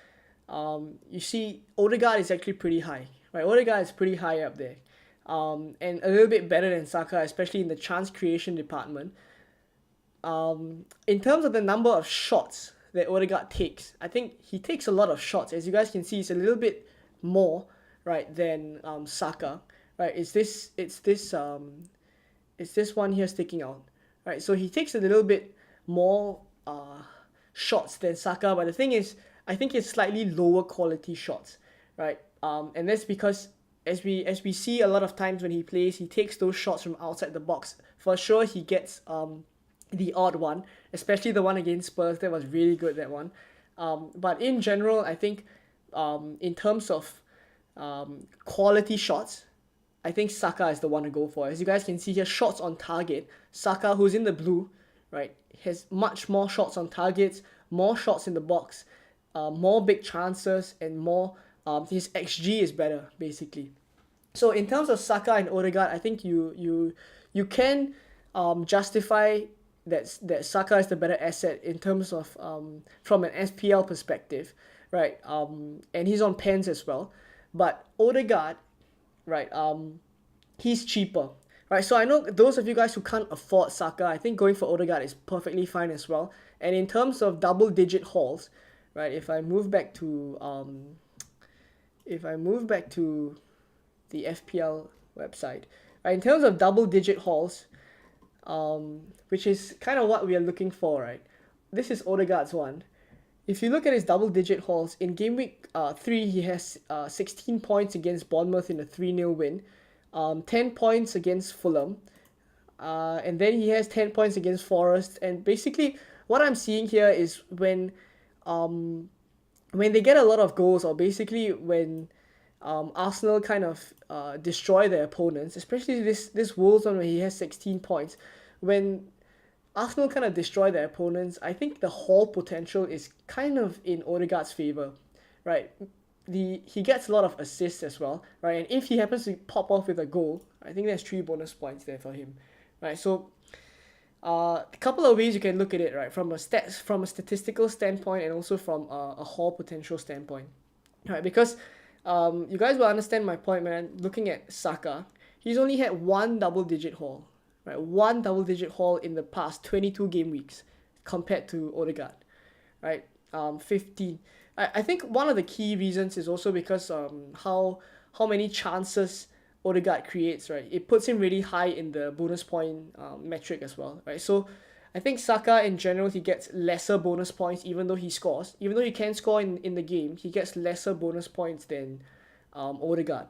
you see Odegaard is actually pretty high, right? Odegaard is pretty high up there, and a little bit better than Saka, especially in the chance creation department. In terms of the number of shots that Odegaard takes, I think he takes a lot of shots. As you guys can see, it's a little bit more, right, than Saka. Right, it's this one here sticking out, right? So he takes a little bit more shots than Saka, but the thing is, I think it's slightly lower quality shots, right? And that's because as we see a lot of times when he plays, he takes those shots from outside the box. For sure, he gets the odd one, especially the one against Spurs. That was really good, that one. But in general, I think in terms of quality shots, I think Saka is the one to go for. As you guys can see here, shots on target. Saka, who's in the blue, right, has much more shots on targets, more shots in the box, more big chances, and more. His XG is better, basically. So in terms of Saka and Odegaard, I think you can justify that Saka is the better asset in terms of from an FPL perspective, right? And he's on pens as well. But Odegaard, right, he's cheaper, right? So I know those of you guys who can't afford Saka, I think going for Odegaard is perfectly fine as well. And in terms of double-digit hauls, right? If I move back to the FPL website, right? In terms of double-digit hauls, which is kind of what we are looking for, right? This is Odegaard's one. If you look at his double-digit hauls, in game week 3, he has 16 points against Bournemouth in a 3-0 win, 10 points against Fulham, and then he has 10 points against Forest. And basically, what I'm seeing here is when they get a lot of goals, or basically when Arsenal kind of destroy their opponents, especially this Wolves one where he has 16 points, when Arsenal kind of destroy their opponents, I think the haul potential is kind of in Odegaard's favour, right? He gets a lot of assists as well, right? And if he happens to pop off with a goal, I think there's 3 bonus points there for him, right? So a couple of ways you can look at it, right? From a statistical standpoint, and also from a haul potential standpoint, right? Because you guys will understand my point, man. Looking at Saka, he's only had one double-digit haul, right? One double-digit haul in the past 22 game weeks compared to Odegaard, right? 15. I think one of the key reasons is also because how many chances Odegaard creates, right? It puts him really high in the bonus point metric as well, right? So I think Saka in general, he gets lesser bonus points even though he scores. Even though he can score in the game, he gets lesser bonus points than Odegaard,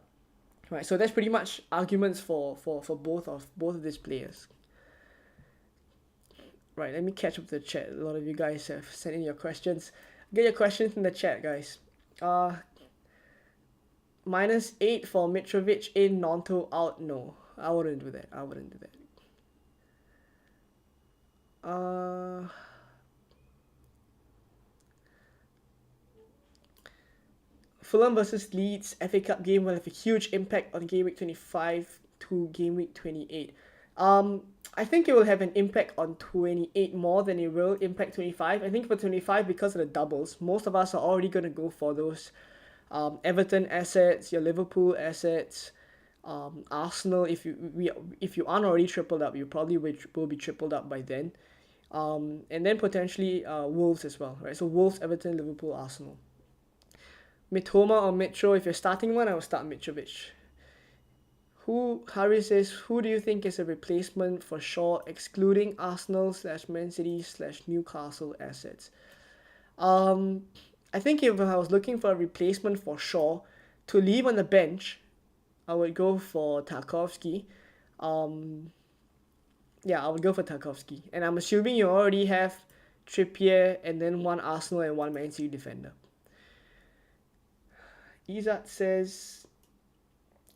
right? So that's pretty much arguments for both of these players. Right, let me catch up the chat. A lot of you guys have sent in your questions. Get your questions in the chat, guys. -8 for Mitrovic in, Nonto out. No, I wouldn't do that. Fulham versus Leeds FA Cup game will have a huge impact on game week 25 to game week 28. I think it will have an impact on 28 more than it will impact 25. I think for 25, because of the doubles, most of us are already going to go for those Everton assets, your Liverpool assets, Arsenal. If you aren't already tripled up, you probably will be tripled up by then. And then potentially Wolves as well, right? So Wolves, Everton, Liverpool, Arsenal. Mitoma or Mitro, if you're starting one, I will start Mitrovic. Harry says, who do you think is a replacement for Shaw, excluding Arsenal/Man City/Newcastle assets? I think if I was looking for a replacement for Shaw to leave on the bench, I would go for Tarkowski. Yeah, I would go for Tarkowski. And I'm assuming you already have Trippier and then one Arsenal and one Man City defender. Izat says,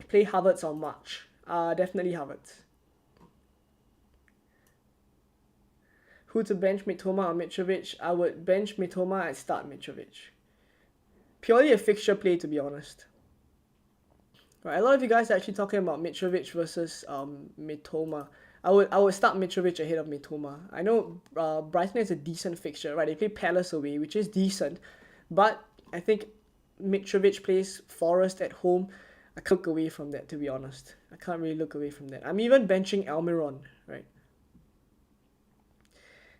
play Havertz or March. Definitely Havertz. Who to bench, Mitoma or Mitrovic? I would bench Mitoma and start Mitrovic. Purely a fixture play, to be honest. Right, a lot of you guys are actually talking about Mitrovic versus Mitoma. I would start Mitrovic ahead of Mitoma. I know Brighton is a decent fixture, right? They play Palace away, which is decent, but I think Mitrovic plays Forest at home. I can't look away from that, to be honest. I can't really look away from that. I'm even benching Almiron, right?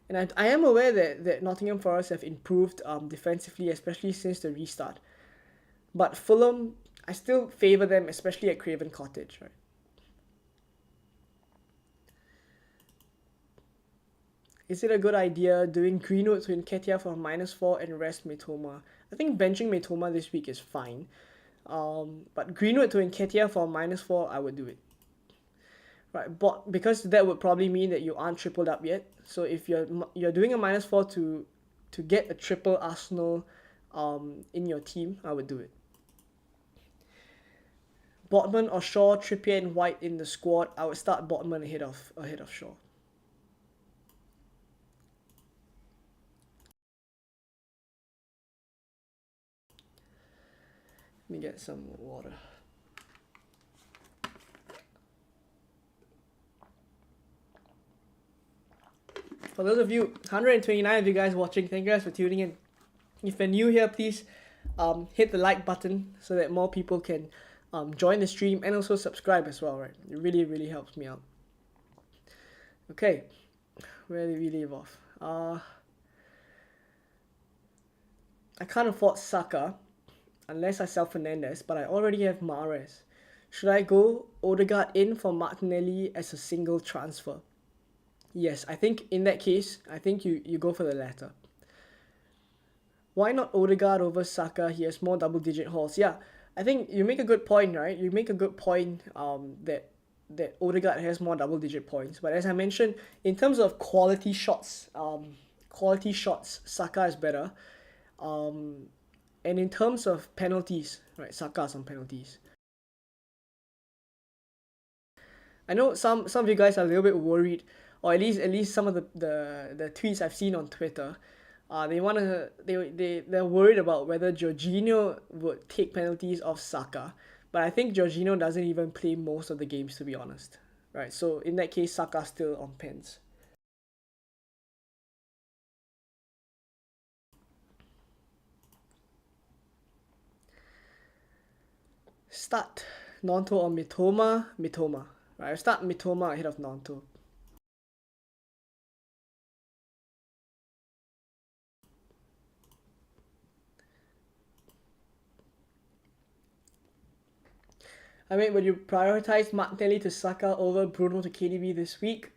And I am aware that Nottingham Forest have improved defensively, especially since the restart. But Fulham, I still favour them, especially at Craven Cottage, right? Is it a good idea doing Greenwood to Nketiah for -4 and rest Mitoma? I think benching Mitoma this week is fine. But Greenwood to Nketiah for -4, I would do it. Right, but because that would probably mean that you aren't tripled up yet. So if you're doing a -4 to get a triple Arsenal in your team, I would do it. Botman or Shaw, Trippier and White in the squad. I would start Botman ahead of Shaw. Let me get some water. For those of you, 129 of you guys watching, thank you guys for tuning in. If you're new here, please hit the like button so that more people can join the stream and also subscribe as well, right? It really, really helps me out. Okay, where did we leave off? I can't afford Saka unless I sell Fernandes, but I already have Mahrez. Should I go Odegaard in for Martinelli as a single transfer? Yes, I think in that case, I think you go for the latter. Why not Odegaard over Saka? He has more double-digit hauls. Yeah, I think you make a good point, right? You make a good point that Odegaard has more double-digit points. But as I mentioned, in terms of quality shots, Saka is better. And in terms of penalties, right, Saka's on penalties. I know some of you guys are a little bit worried, or at least some of the tweets I've seen on Twitter. They're worried about whether Jorginho would take penalties off Saka, but I think Jorginho doesn't even play most of the games, to be honest. Right, so in that case, Saka's still on pens. Start Nonto or Mitoma. Right, I'll start Mitoma ahead of Nonto. I mean, would you prioritize Martinelli to Saka over Bruno to KDB this week?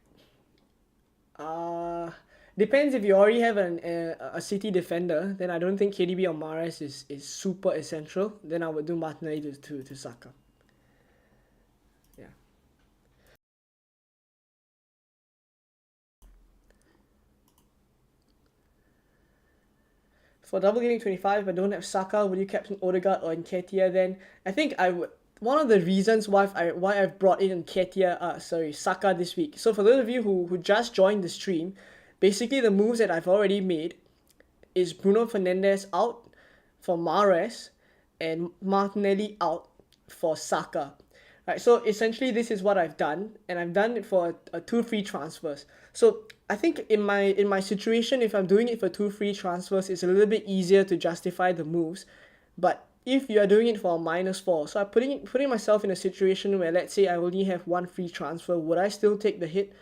Depends if you already have a City defender, then I don't think KDB or Mahrez is super essential. Then I would do Martinelli to Saka. Yeah. For DGW23, if I don't have Saka, will you captain Odegaard or Nketiah then? I think I would. One of the reasons why I've brought in Saka this week. So for those of you who just joined the stream, basically the moves that I've already made is Bruno Fernandes out for Mahrez and Martinelli out for Saka. Right, so essentially this is what I've done, and I've done it for two free transfers. So I think in my situation, if I'm doing it for two free transfers, it's a little bit easier to justify the moves. But if you are doing it for a -4, so I'm putting myself in a situation where, let's say I only have one free transfer, would I still take the hit?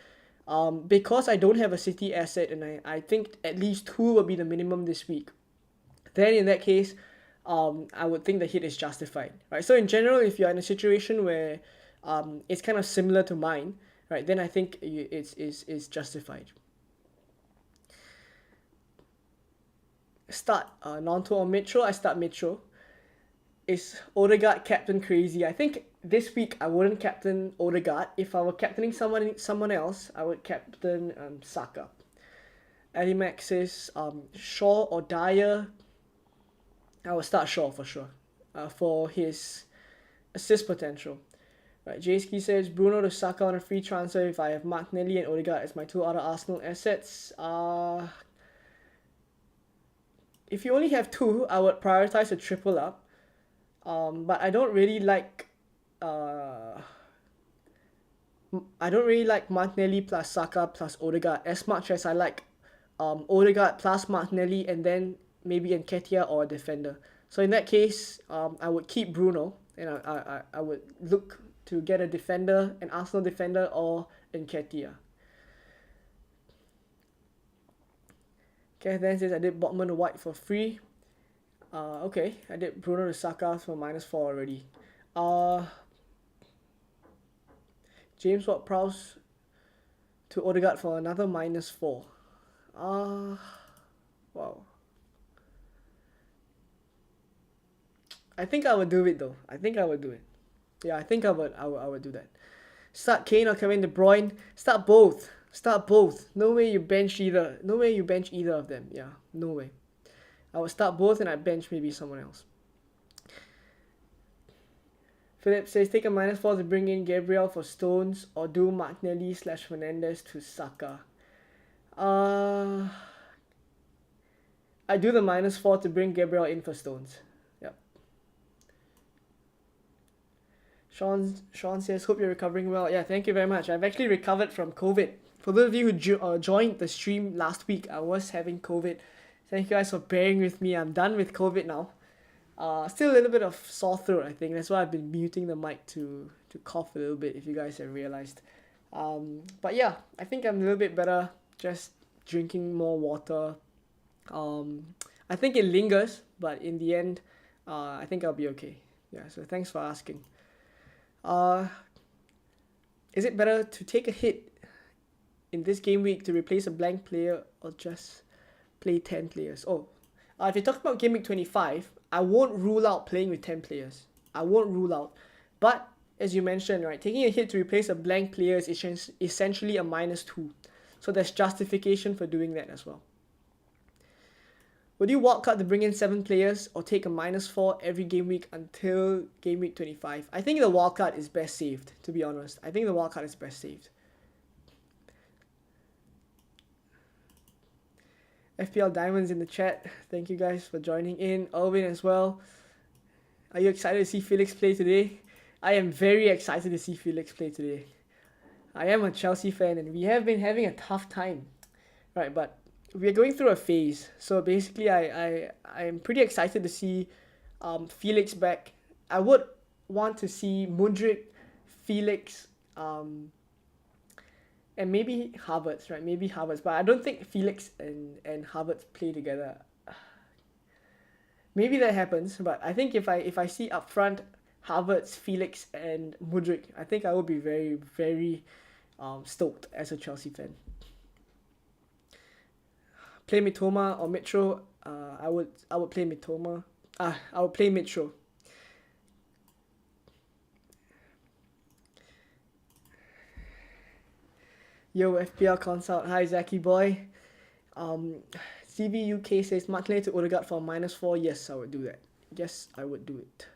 Because I don't have a City asset, and I think at least 2 will be the minimum this week. Then in that case, I would think the hit is justified, right? So in general, if you're in a situation where it's kind of similar to mine, right, then I think it's justified. Start Nonto or Mitro. I start Mitro. Is Odegaard captain crazy? I think this week I wouldn't captain Odegaard. If I were captaining someone else, I would captain Saka. Adimax says Shaw or Dyer. I will start Shaw for sure, for his assist potential. Right, Jayski says Bruno to Saka on a free transfer if I have Martinelli and Odegaard as my 2 other Arsenal assets. If you only have 2, I would prioritize a triple up. But I don't really like Martinelli plus Saka plus Odegaard as much as I like Odegaard plus Martinelli and then maybe Nketiah or a defender. So in that case, I would keep Bruno, and I would look to get a defender, an Arsenal defender, or Nketiah. Okay, then says I did Botman to White for free. Okay, I did Bruno to Saka for -4 already. James Ward-Prowse to Odegaard for another -4. Wow. I think I would do it though. I think I would do it. Yeah, I think I would do that. Start Kane or Kevin De Bruyne. Start both. No way you bench either. Of them. Yeah, no way. I would start both and I'd bench maybe someone else. Philip says take a -4 to bring in Gabriel for Stones or do Martinelli / Fernandes to Saka. I do the -4 to bring Gabriel in for Stones. Yep. Sean says hope you're recovering well. Yeah, thank you very much. I've actually recovered from COVID. For those of you who joined the stream last week, I was having COVID. Thank you guys for bearing with me. I'm done with COVID now. Still a little bit of sore throat, I think. That's why I've been muting the mic to cough a little bit, if you guys have realized. But yeah, I think I'm a little bit better, just drinking more water. I think it lingers, but in the end, I think I'll be okay. Yeah, so thanks for asking. Is it better to take a hit in this game week to replace a blank player or just play 10 players? Oh, if you're talking about game week 25, I won't rule out playing with 10 players. I won't rule out. But as you mentioned, right, taking a hit to replace a blank player is essentially a -2. So there's justification for doing that as well. Would you wildcard to bring in 7 players or take a -4 every game week until game week 25? I think the wildcard is best saved, to be honest. I think the wildcard is best saved. FPL Diamonds in the chat. Thank you guys for joining in. Irwin as well. Are you excited to see Felix play today? I am very excited to see Felix play today. I am a Chelsea fan and we have been having a tough time. Right, but we're going through a phase. So basically I'm pretty excited to see Felix back. I would want to see Mudryk, Felix, and maybe Havertz, right? Maybe Havertz, but I don't think Felix and Havertz play together. Maybe that happens, but I think if I see up front Havertz, Felix, and Mudryk, I think I will be very, very stoked as a Chelsea fan. Play Mitoma or Mitro. I would play Mitoma. I would play Mitro. Yo, FPL consult. Hi, Zachy boy. CV UK says Martinelli to Odegaard for -4. Yes, I would do that. Yes, I would do it.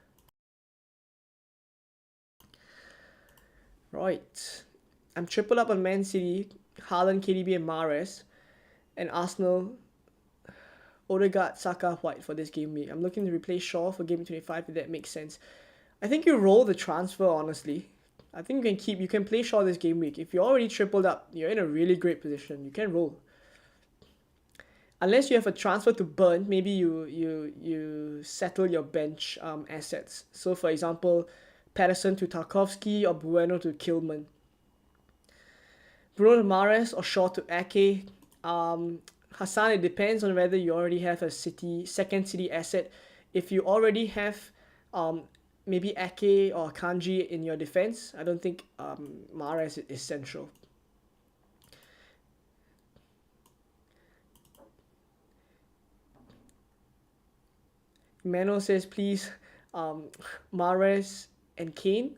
Right. I'm triple up on Man City, Haaland, KDB, and Mahrez. And Arsenal, Odegaard, Saka, White for this game week. I'm looking to replace Shaw for game 25 if that makes sense. I think you roll the transfer, honestly. I think you can play Shaw this game week. If you're already tripled up, you're in a really great position. You can roll. Unless you have a transfer to burn, maybe you settle your bench assets. So for example, Patterson to Tarkowski or Bueno to Kilman. Bruno to Mahrez or Shaw to Ake. Hassan, it depends on whether you already have a second city asset. If you already have maybe Ake or Kanji in your defense, I don't think Mahrez is central. Mano says, please, Mahrez and Kane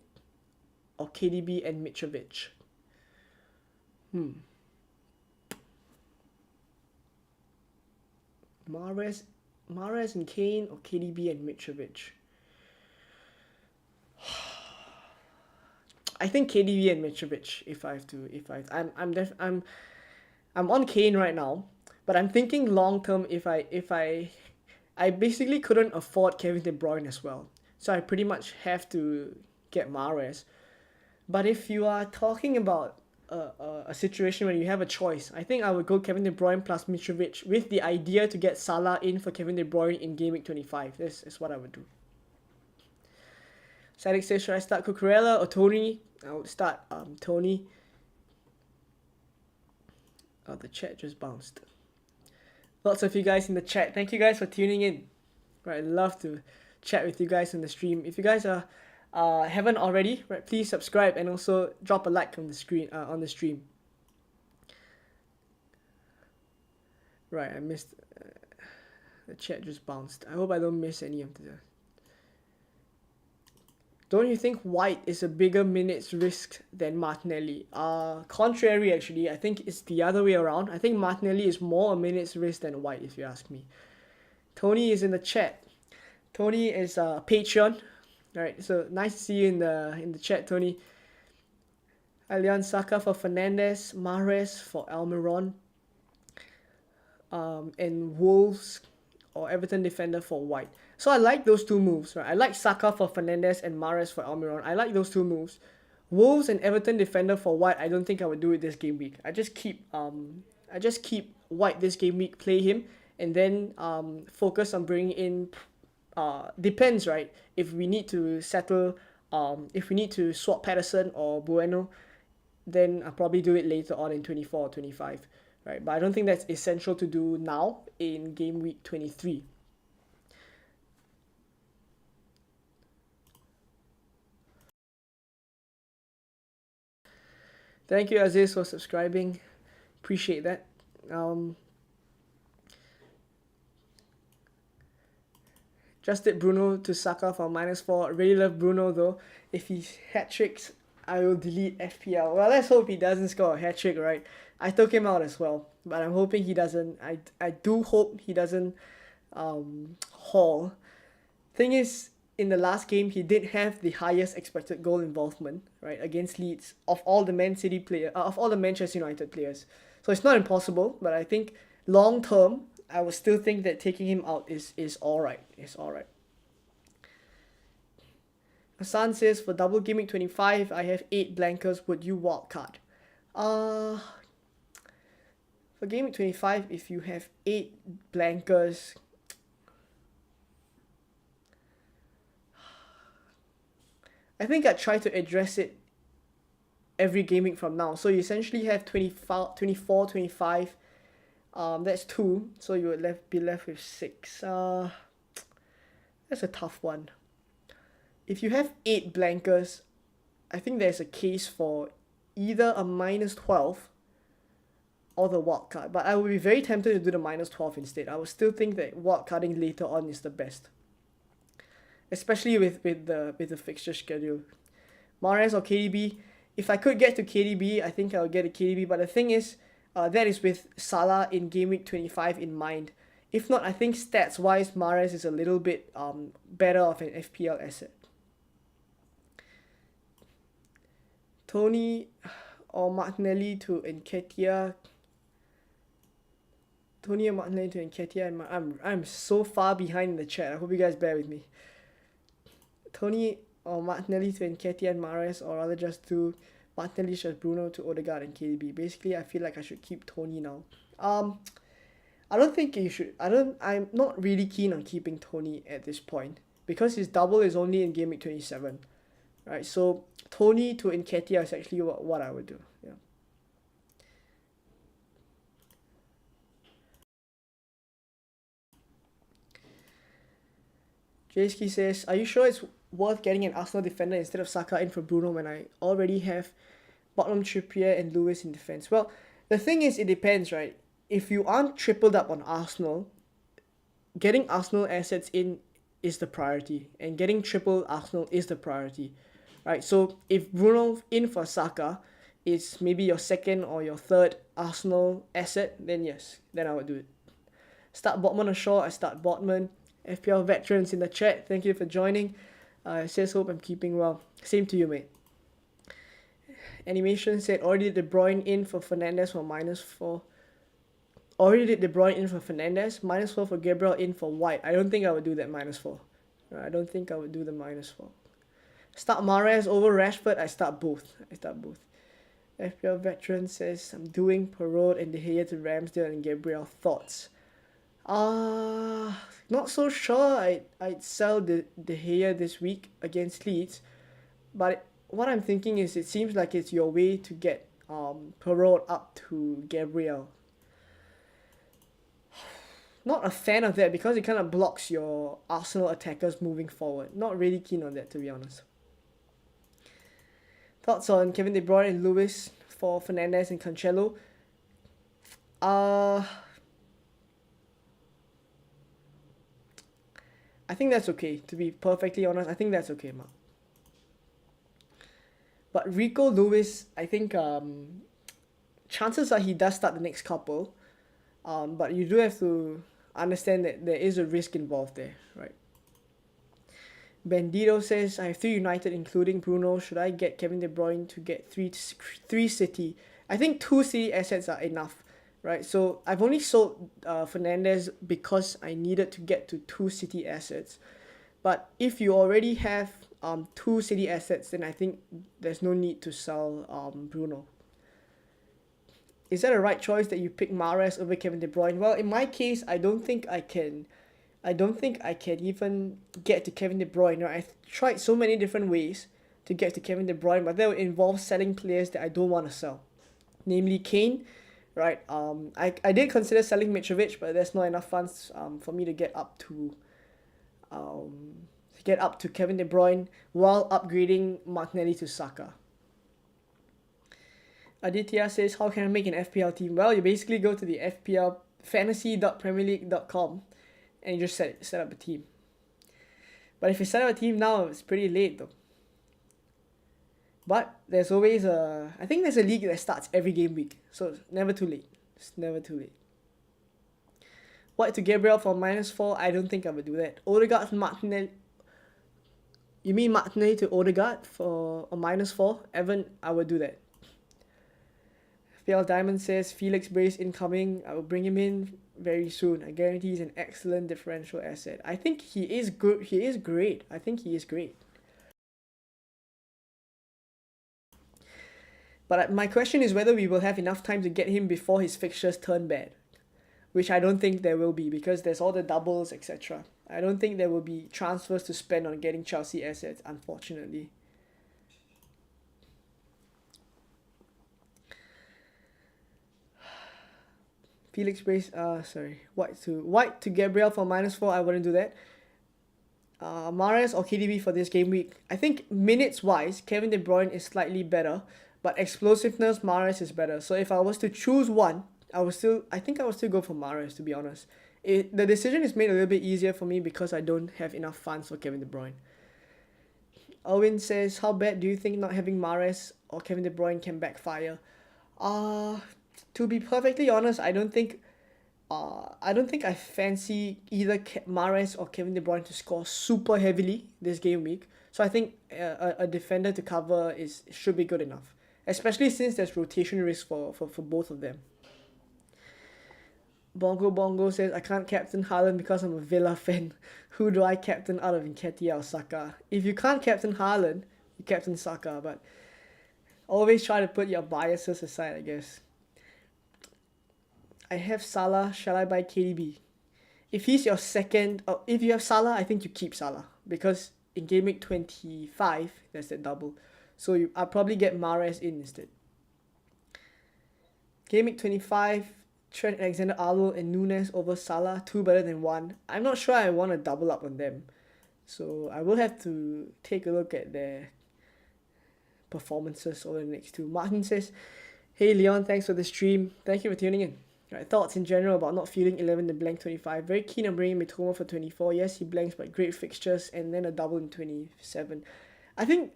or KDB and Mitrovic. Mahrez and Kane or KDB and Mitrovic. I think KDB and Mitrovic. I'm on Kane right now, but I'm thinking long term. If I basically couldn't afford Kevin De Bruyne as well, so I pretty much have to get Mahrez. But if you are talking about a situation where you have a choice, I think I would go Kevin De Bruyne plus Mitrovic with the idea to get Salah in for Kevin De Bruyne in game week 25. This is what I would do. Sadik says, should I start Cucurella or Tony? I would start Tony. Oh, the chat just bounced. Lots of you guys in the chat. Thank you guys for tuning in. Right, I'd love to chat with you guys in the stream. If you guys haven't already, right, please subscribe and also drop a like on the screen on the stream. Right, I missed. The chat just bounced. I hope I don't miss any of the. Don't you think White is a bigger minutes risk than Martinelli? Contrary, actually. I think it's the other way around. I think Martinelli is more a minutes risk than White, if you ask me. Tony is in the chat. Tony is Patreon. Alright, so nice to see you in the chat, Tony. Alian Saka for Fernandes, Mahrez for Almiron, and Wolves or Everton defender for White. So I like those two moves, right? I like Saka for Fernandes and Mahrez for Almiron. I like those two moves. Wolves and Everton defender for White. I don't think I would do it this game week. I just keep White this game week, play him, and then focus on bringing in depends, right? If we need to settle, if we need to swap Patterson or Bueno, then I'll probably do it later on in 24 or 25, right? But I don't think that's essential to do now in game week 23. Thank you, Aziz, for subscribing. Appreciate that. Just did Bruno to Saka for -4. Really love Bruno though. If he hat tricks, I will delete FPL. Well, let's hope he doesn't score a hat trick, right? I took him out as well, but I'm hoping he doesn't. I do hope he doesn't haul. Thing is, in the last game, he did have the highest expected goal involvement, right, against Leeds of all the of all the Manchester United players. So it's not impossible, but I think long term, I would still think that taking him out is alright. It's alright. Hassan says, for double gaming 25, I have 8 blankers. Would you wildcard? For gaming 25, if you have 8 blankers, I think I'd try to address it every gaming from now. So you essentially have 24, 25. That's 2. So you would be left with 6. That's a tough one. If you have 8 blankers, I think there's a case for either a -12 or the wildcard. But I would be very tempted to do the -12 instead. I would still think that wildcarding later on is the best, especially with the fixture schedule. Mahrez or KDB. If I could get to KDB, I think I would get a KDB. But the thing is, that is with Salah in game week 25 in mind. If not, I think stats wise, Mahrez is a little bit better of an FPL asset. Tony or Martinelli to Nketiah. Tony or Martinelli to Nketiah. I'm so far behind in the chat. I hope you guys bear with me. Tony or Martinelli to Nketiah and Mahrez, or rather just do Martinelli just Bruno to Odegaard and KDB. Basically, I feel like I should keep Tony now. I don't think you should. I'm not really keen on keeping Tony at this point because his double is only in game week 27, right? So Tony to Nketiah is actually what I would do. Yeah. JSK says, are you sure it's worth getting an Arsenal defender instead of Saka in for Bruno when I already have Bottom, Trippier and Lewis in defense? Well, the thing is, it depends, right? If you aren't tripled up on Arsenal, getting Arsenal assets in is the priority, and getting triple Arsenal is the priority, right? So if Bruno in for Saka is maybe your second or your third Arsenal asset, then yes, then I would do it. Start Botman or Shaw, I start Botman. FPL veterans in the chat, thank you for joining. Says hope I'm keeping well. Same to you, mate. Animation said already did De Bruyne in for Fernandes for -4. Already did De Bruyne in for Fernandes, -4 for Gabriel in for White. I don't think I would do that -4. I don't think I would do the -4. Start Mahrez over Rashford, I start both. FPL veteran says I'm doing Perraud and De Gea to Ramsdale and Gabriel. Thoughts? Not so sure I'd sell De Gea this week against Leeds, but what I'm thinking is it seems like it's your way to get Perraud up to Gabriel. Not a fan of that because it kind of blocks your Arsenal attackers moving forward. Not really keen on that, to be honest. Thoughts on Kevin De Bruyne and Lewis for Fernandes and Cancelo? I think that's okay, to be perfectly honest. I think that's okay, Mark. But Rico Lewis, I think chances are he does start the next couple. But you do have to understand that there is a risk involved there, right? Bandito says, I have 3 United including Bruno. Should I get Kevin De Bruyne to get 3 City? I think 2 City assets are enough, right? So I've only sold Fernandes because I needed to get to 2 City assets. But if you already have 2 City assets, then I think there's no need to sell Bruno. Is that a right choice that you pick Mahrez over Kevin De Bruyne? Well, in my case, I don't think I can I don't think I can even get to Kevin De Bruyne. Right? I've tried so many different ways to get to Kevin De Bruyne, but that would involve selling players that I don't want to sell, namely Kane. Right. I did consider selling Mitrovic, but there's not enough funds for me to get up to Kevin De Bruyne while upgrading Martinelli to Saka. Aditya says, how can I make an FPL team? Well, you basically go to the FPL fantasy.premierleague.com and you just set up a team. But if you set up a team now, it's pretty late though. But there's always I think there's a league that starts every game week, so it's never too late. It's never too late. White to Gabriel for -4. I don't think I would do that. Odegaard Martinelli. You mean Martinelli to Odegaard for a -4? Evan, I would do that. FPL Diamond says Felix Brace incoming. I will bring him in very soon. I guarantee he's an excellent differential asset. I think he is good. He is great. I think he is great. But my question is whether we will have enough time to get him before his fixtures turn bad, which I don't think there will be because there's all the doubles, etc. I don't think there will be transfers to spend on getting Chelsea assets, unfortunately. Felix Brace, White to Gabriel for -4. I wouldn't do that. Mahrez or KDB for this game week. I think minutes wise, Kevin De Bruyne is slightly better, but explosiveness, Mahrez is better. So if I was to choose one, I would still go for Mahrez, to be honest. The decision is made a little bit easier for me because I don't have enough funds for Kevin De Bruyne. Owen says, how bad do you think not having Mahrez or Kevin De Bruyne can backfire? To be perfectly honest, I don't think I fancy either Mahrez or Kevin De Bruyne to score super heavily this game week. So I think a defender to cover should be good enough, especially since there's rotation risk for both of them. Bongo says, I can't captain Haaland because I'm a Villa fan. Who do I captain out of Nketiah or Saka? If you can't captain Haaland, you captain Saka, but always try to put your biases aside, I guess. I have Salah. Shall I buy KDB? If he's your second, if you have Salah, I think you keep Salah because in game week 25, there's that double. So I'll probably get Mahrez in instead. Game week 25, Trent Alexander-Arnold and Nunes over Salah, 2 better than 1. I'm not sure I want to double up on them. So I will have to take a look at their performances over the next 2. Martin says, hey Leon, thanks for the stream. Thank you for tuning in. Right, thoughts in general about not feeling 11 to blank 25. Very keen on bringing Mitoma for 24. Yes, he blanks, but great fixtures and then a double in 27. I think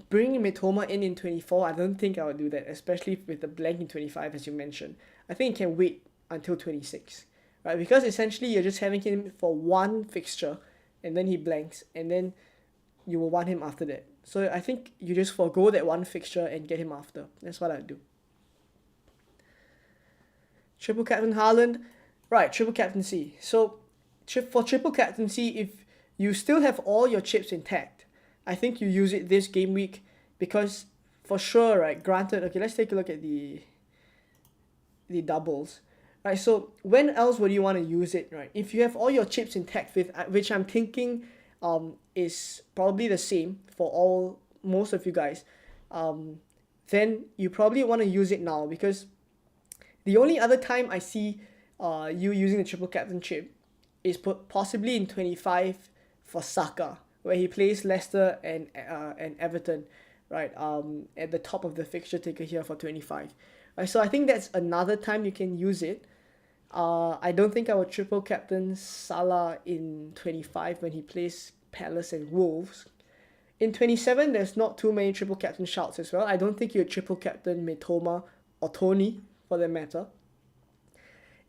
bringing Mitoma in 24, I don't think I would do that, especially with the blank in 25 as you mentioned. I think you can wait until 26, right? Because essentially you're just having him for one fixture and then he blanks and then you will want him after that. So I think you just forgo that one fixture and get him after. That's what I'd do. Triple captain Haaland, right, triple captaincy. So for triple captaincy, if you still have all your chips intact, I think you use it this game week because for sure, right, granted, okay, let's take a look at the doubles. Right, so when else would you want to use it, right? If you have all your chips intact, which I'm thinking is probably the same for most of you guys, then you probably want to use it now because the only other time I see you using the triple captain chip is possibly in 25 for Saka, where he plays Leicester and Everton, right? At the top of the fixture taker here for 25. Right, so I think that's another time you can use it. I don't think I would triple captain Salah in 25 when he plays Palace and Wolves. In 27, there's not too many triple captain shouts as well. I don't think you would triple captain Mitoma or Tony for that matter.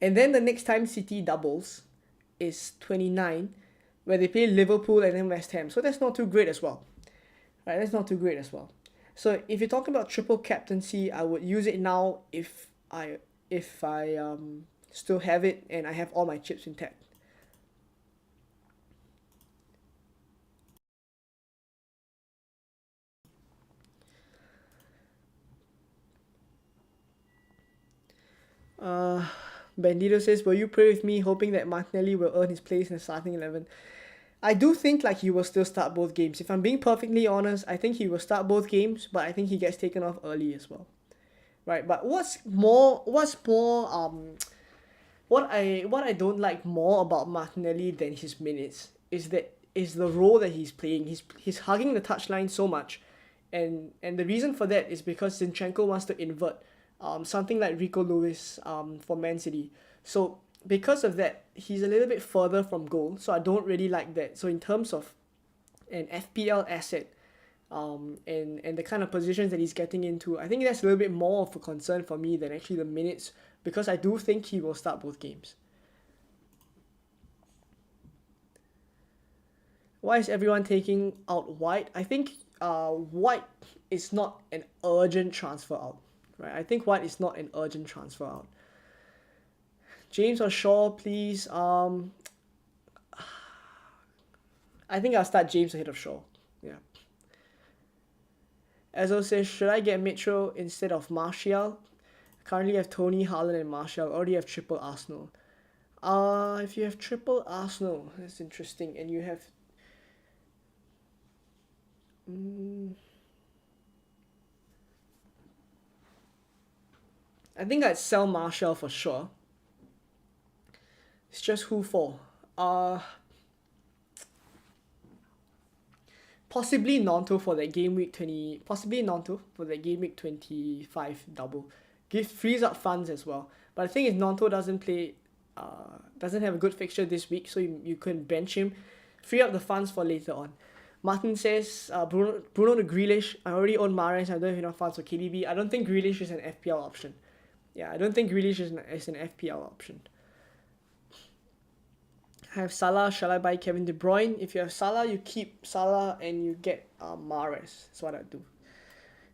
And then the next time City doubles is 29, where they play Liverpool and then West Ham. So that's not too great as well. Right, that's not too great as well. So if you're talking about triple captaincy, I would use it now if I still have it and I have all my chips intact. Bandito says, will you pray with me hoping that Martinelli will earn his place in the starting 11? I do think like he will still start both games. If I'm being perfectly honest, I think he will start both games, but I think he gets taken off early as well. Right, but what I don't like more about Martinelli than his minutes is the role that he's playing. He's hugging the touchline so much, and the reason for that is because Zinchenko wants to invert something like Rico Lewis for Man City. So because of that, he's a little bit further from goal. So I don't really like that. So in terms of an FPL asset, and the kind of positions that he's getting into, I think that's a little bit more of a concern for me than actually the minutes, because I do think he will start both games. Why is everyone taking out White? I think White is not an urgent transfer out, right? I think White is not an urgent transfer out. James or Shaw, please. I think I'll start James ahead of Shaw. Yeah. Ezo says, should I get Mitchell instead of Martial? I currently have Tony, Haaland, and Martial. I already have triple Arsenal. If you have triple Arsenal, that's interesting. And you have... I think I'd sell Martial for sure. It's just who for? Possibly Nonto for that game week 20. Possibly Nonto for that game week 25 double. Frees up funds as well. But the thing is, Nonto doesn't have a good fixture this week, so you can bench him. Free up the funds for later on. Martin says, Bruno to Grealish. I already own Mahrez. I don't have enough funds for KDB. I don't think Grealish is an FPL option. Yeah, I don't think Grealish is an FPL option. I have Salah. Shall I buy Kevin De Bruyne? If you have Salah, you keep Salah and you get Mahrez. That's what I do.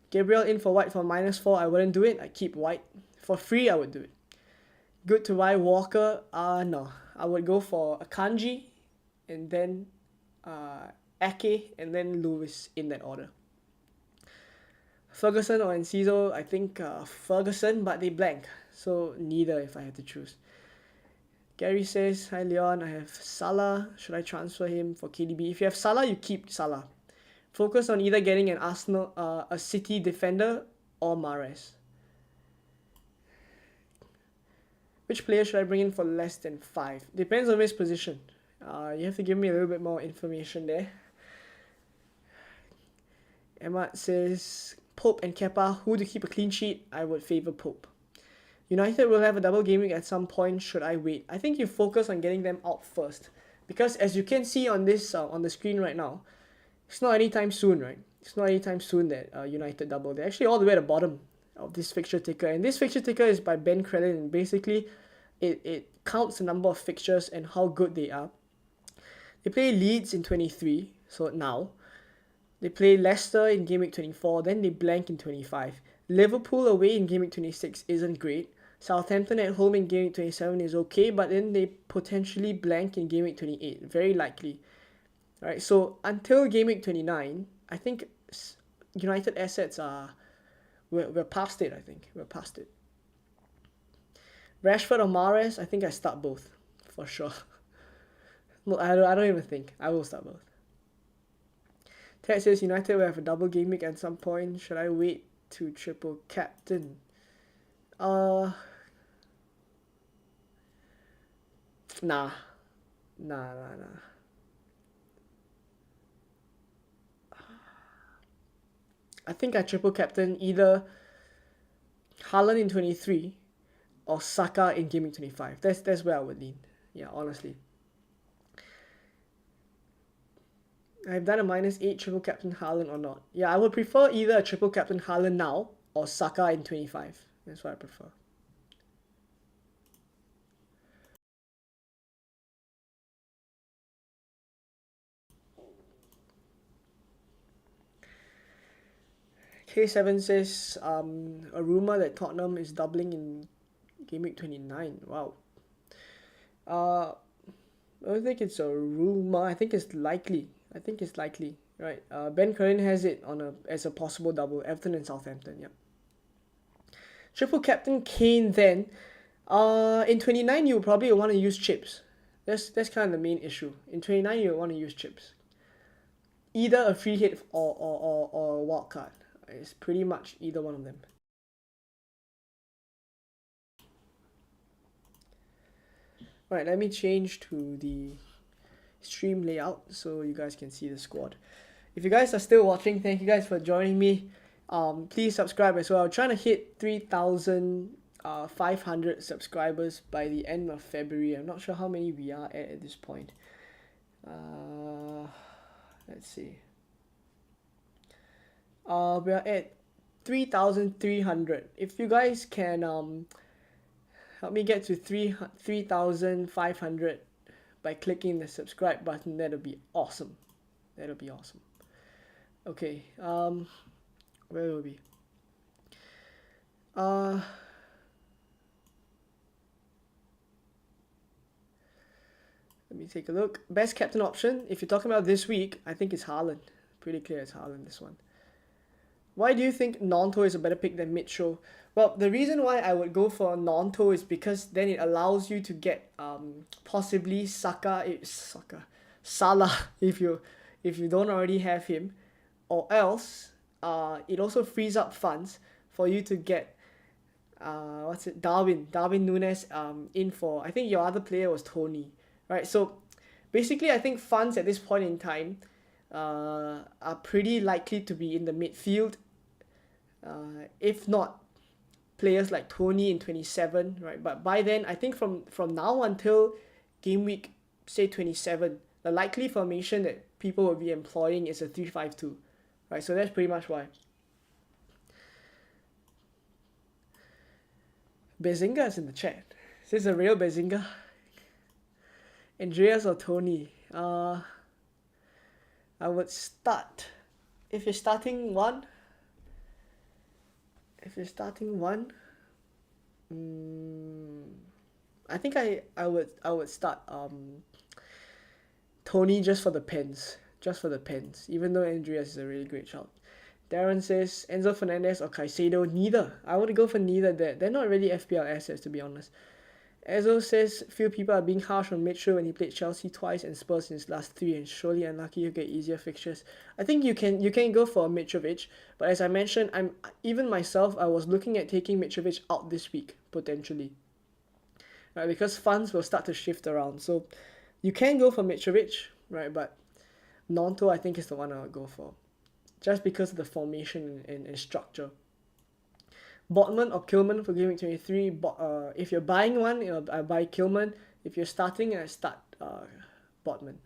Gabriel in for White for -4. I wouldn't do it. I keep White. For free, I would do it. Good to buy Walker. No. I would go for Akanji and then Ake and then Lewis in that order. Ferguson or Enciso, I think Ferguson, but they blank. So neither if I had to choose. Gary says, hi Leon, I have Salah. Should I transfer him for KDB? If you have Salah, you keep Salah. Focus on either getting an a City defender or Mahrez. Which player should I bring in for less than 5? Depends on his position. You have to give me a little bit more information there. Emma says, Pope and Kepa, who to keep a clean sheet? I would favor Pope. United will have a double game week at some point. Should I wait? I think you focus on getting them out first, because as you can see on this on the screen right now, it's not anytime soon, right? It's not anytime soon that United double. They're actually all the way at the bottom of this fixture ticker, and this fixture ticker is by Ben Crellin, and basically it counts the number of fixtures and how good they are. They play Leeds in 23, so now they play Leicester in game week 24, then they blank in 25. Liverpool away in game week 26 isn't great. Southampton at home in game week 27 is okay, but then they potentially blank in game week 28, very likely. Right, so until game week 29, I think United assets are we're past it. I think we're past it. Rashford or Mahrez, I think I start both for sure. No, I don't even think I will start both. Ted says United will have a double game week at some point. Should I wait to triple captain? Nah. I think I triple captain either Haaland in 23 or Saka in game week 25. That's where I would lean. Yeah, honestly. I've done a -8 triple captain Haaland or not. Yeah, I would prefer either a triple captain Haaland now or Saka in 25. That's what I prefer. K7 says a rumor that Tottenham is doubling in game week 29. Wow. I don't think it's a rumor. I think it's likely. Right. Ben Curran has it as a possible double. Everton and Southampton. Yep. Triple captain Kane then. In 29 you probably want to use chips. That's kind of the main issue. In 29 you want to use chips. Either a free hit or a wild card. It's pretty much either one of them. Alright, let me change to the stream layout so you guys can see the squad. If you guys are still watching, thank you guys for joining me. Please subscribe as well. I'm trying to hit 3,500 subscribers by the end of February. I'm not sure how many we are at this point. Let's see. We are at 3,300. If you guys can help me get to 3,500 by clicking the subscribe button, that'll be awesome. That'll be awesome. Okay, where will we? Let me take a look. Best captain option, if you're talking about this week, I think it's Haaland. Pretty clear it's Haaland, this one. Why do you think Nonto is a better pick than Mitchell? Well, the reason why I would go for Nonto is because then it allows you to get possibly Salah if you don't already have him, or else it also frees up funds for you to get Darwin Núñez in for, I think your other player was Tony, right? So basically I think funds at this point in time are pretty likely to be in the midfield, if not players like Tony in 27, right? But by then, I think from now until game week, say 27, the likely formation that people will be employing is a 3-5-2, right? So that's pretty much why. Bezinga is in the chat. Is this a real Bezinga? Andreas or Tony? I would start, if you're starting one, I think I would start Tony just for the pens, even though Andreas is a really great shout. Darren says Enzo Fernandez or Caicedo. Neither. I would go for neither. They're not really FPL assets, to be honest. Ezo says few people are being harsh on Mitchell when he played Chelsea twice and Spurs in his last 3, and surely unlucky you get easier fixtures. I think you can go for Mitrovic, but as I mentioned, I was looking at taking Mitrovic out this week potentially, right? Because funds will start to shift around. So you can go for Mitrovic, right? But Nonto I think is the one I would go for, just because of the formation and structure. Botman or Kilman for Game Week 23. If you're buying one, I buy Kilman. If you're starting, I start Botman.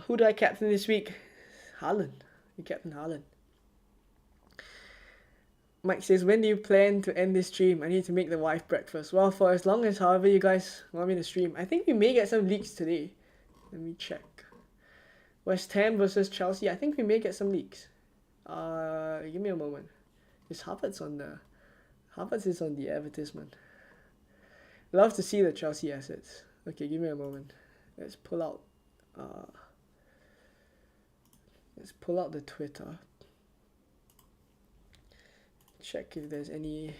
Who do I captain this week? Haaland. You captain Haaland. Mike says, when do you plan to end this stream? I need to make the wife breakfast. Well, for as long as however you guys want me to stream. I think we may get some leaks today. Let me check. West Ham versus Chelsea. I think we may get some leaks. Give me a moment. Havertz is on the advertisement. Love to see the Chelsea assets. Okay, give me a moment. Let's pull out the Twitter. Check if there's any.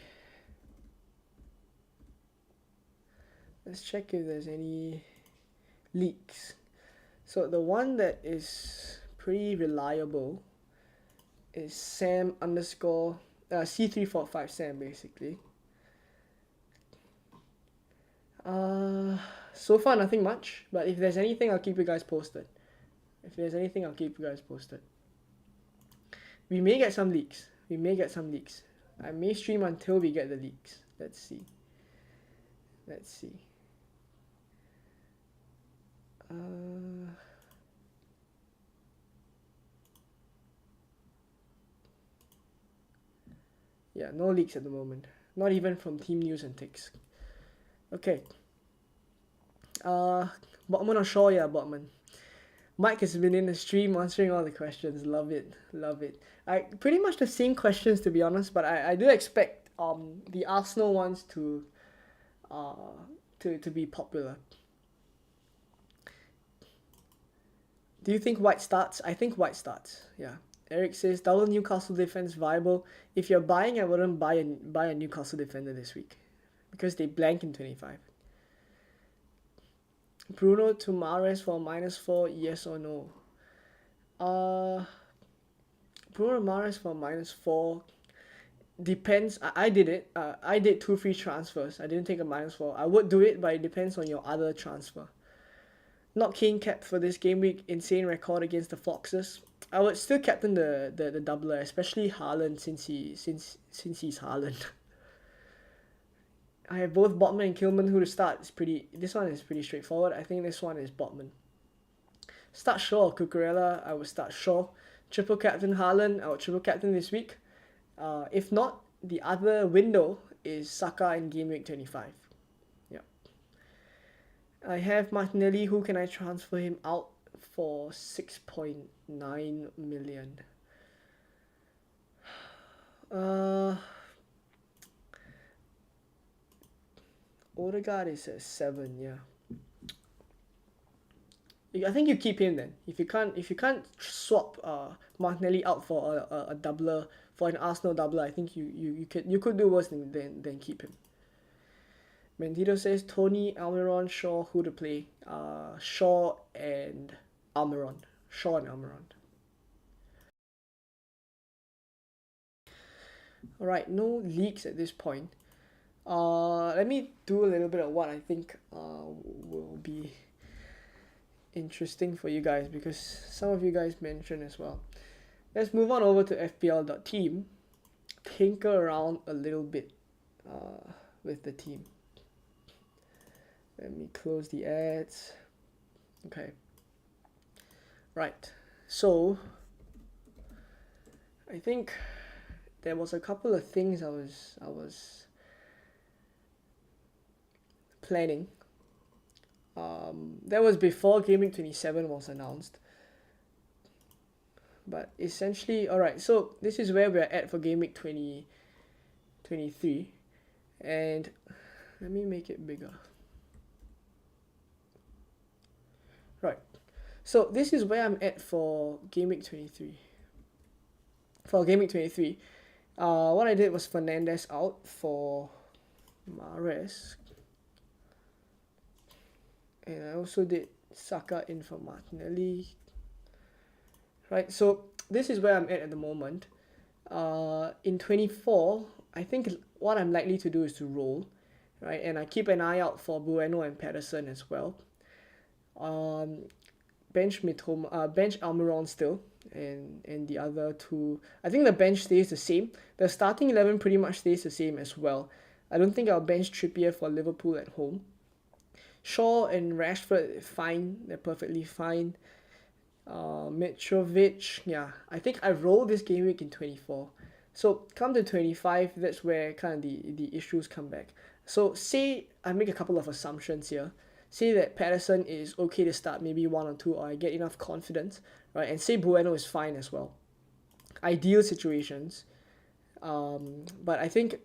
Let's check if there's any leaks. So the one that is pretty reliable is Sam_C345 Sam, basically. So far nothing much, but if there's anything I'll keep you guys posted. We may get some leaks. I may stream until we get the leaks. Let's see. Yeah, no leaks at the moment. Not even from Team News and Ticks. Okay. Botman or Shaw? Yeah, Botman. Mike has been in the stream answering all the questions. Love it. Pretty much the same questions, to be honest, but I do expect the Arsenal ones to be popular. Do you think White starts? I think White starts. Yeah. Eric says double Newcastle defense viable. If you're buying, I wouldn't buy a Newcastle defender this week because they blank in 25. Bruno to Mahrez for -4, yes or no? Bruno Mahrez for -4 depends. I did it. I did 2 free transfers. I didn't take a -4. I would do it, but it depends on your other transfer. Not keen cap for this game week. Insane record against the Foxes. I would still captain the doubler, especially Haaland since he's Haaland. I have both Botman and Kilman who to start. This one is pretty straightforward. I think this one is Botman. Start Shaw or Cucurella. I would start Shaw. Triple captain Haaland. I would triple captain this week. If not, the other window is Saka in game week 25. Yeah. I have Martinelli. Who can I transfer him out for 6.9 million? Odegaard is at 7, yeah. I think you keep him then. If you can't swap Martinelli out for a doubler, for an Arsenal doubler, I think you could do worse than keep him. Mendito says Tony, Almiron, Shaw, who to play? Shaw and Almiron. Shaw and Almiron. Alright, no leaks at this point. Let me do a little bit of what I think will be interesting for you guys, because some of you guys mentioned as well. Let's move on over to fpl.team. Tinker around a little bit with the team. Let me close the ads. Okay. Right. So I think there was a couple of things I was planning. That was before Game Week 27 was announced. But essentially, alright, so this is where we're at for Game Week 2023. And let me make it bigger. Right, so this is where I'm at for Game Week 23. For Game Week 23, what I did was Fernandes out for Mahrez. And I also did Saka in for Martinelli. Right, so this is where I'm at the moment. In 24, I think what I'm likely to do is to roll, right? And I keep an eye out for Bueno and Patterson as well. Bench Almiron still, and the other two. I think the bench stays the same. The starting 11 pretty much stays the same as well. I don't think I'll bench Trippier for Liverpool at home. Shaw and Rashford, fine. They're perfectly fine. Mitrovic, yeah. I think I rolled this game week in 24. So come to 25, that's where kind of the issues come back. So say I make a couple of assumptions here. Say that Patterson is okay to start maybe 1 or 2, or I get enough confidence, right? And say Bueno is fine as well. Ideal situations. But I think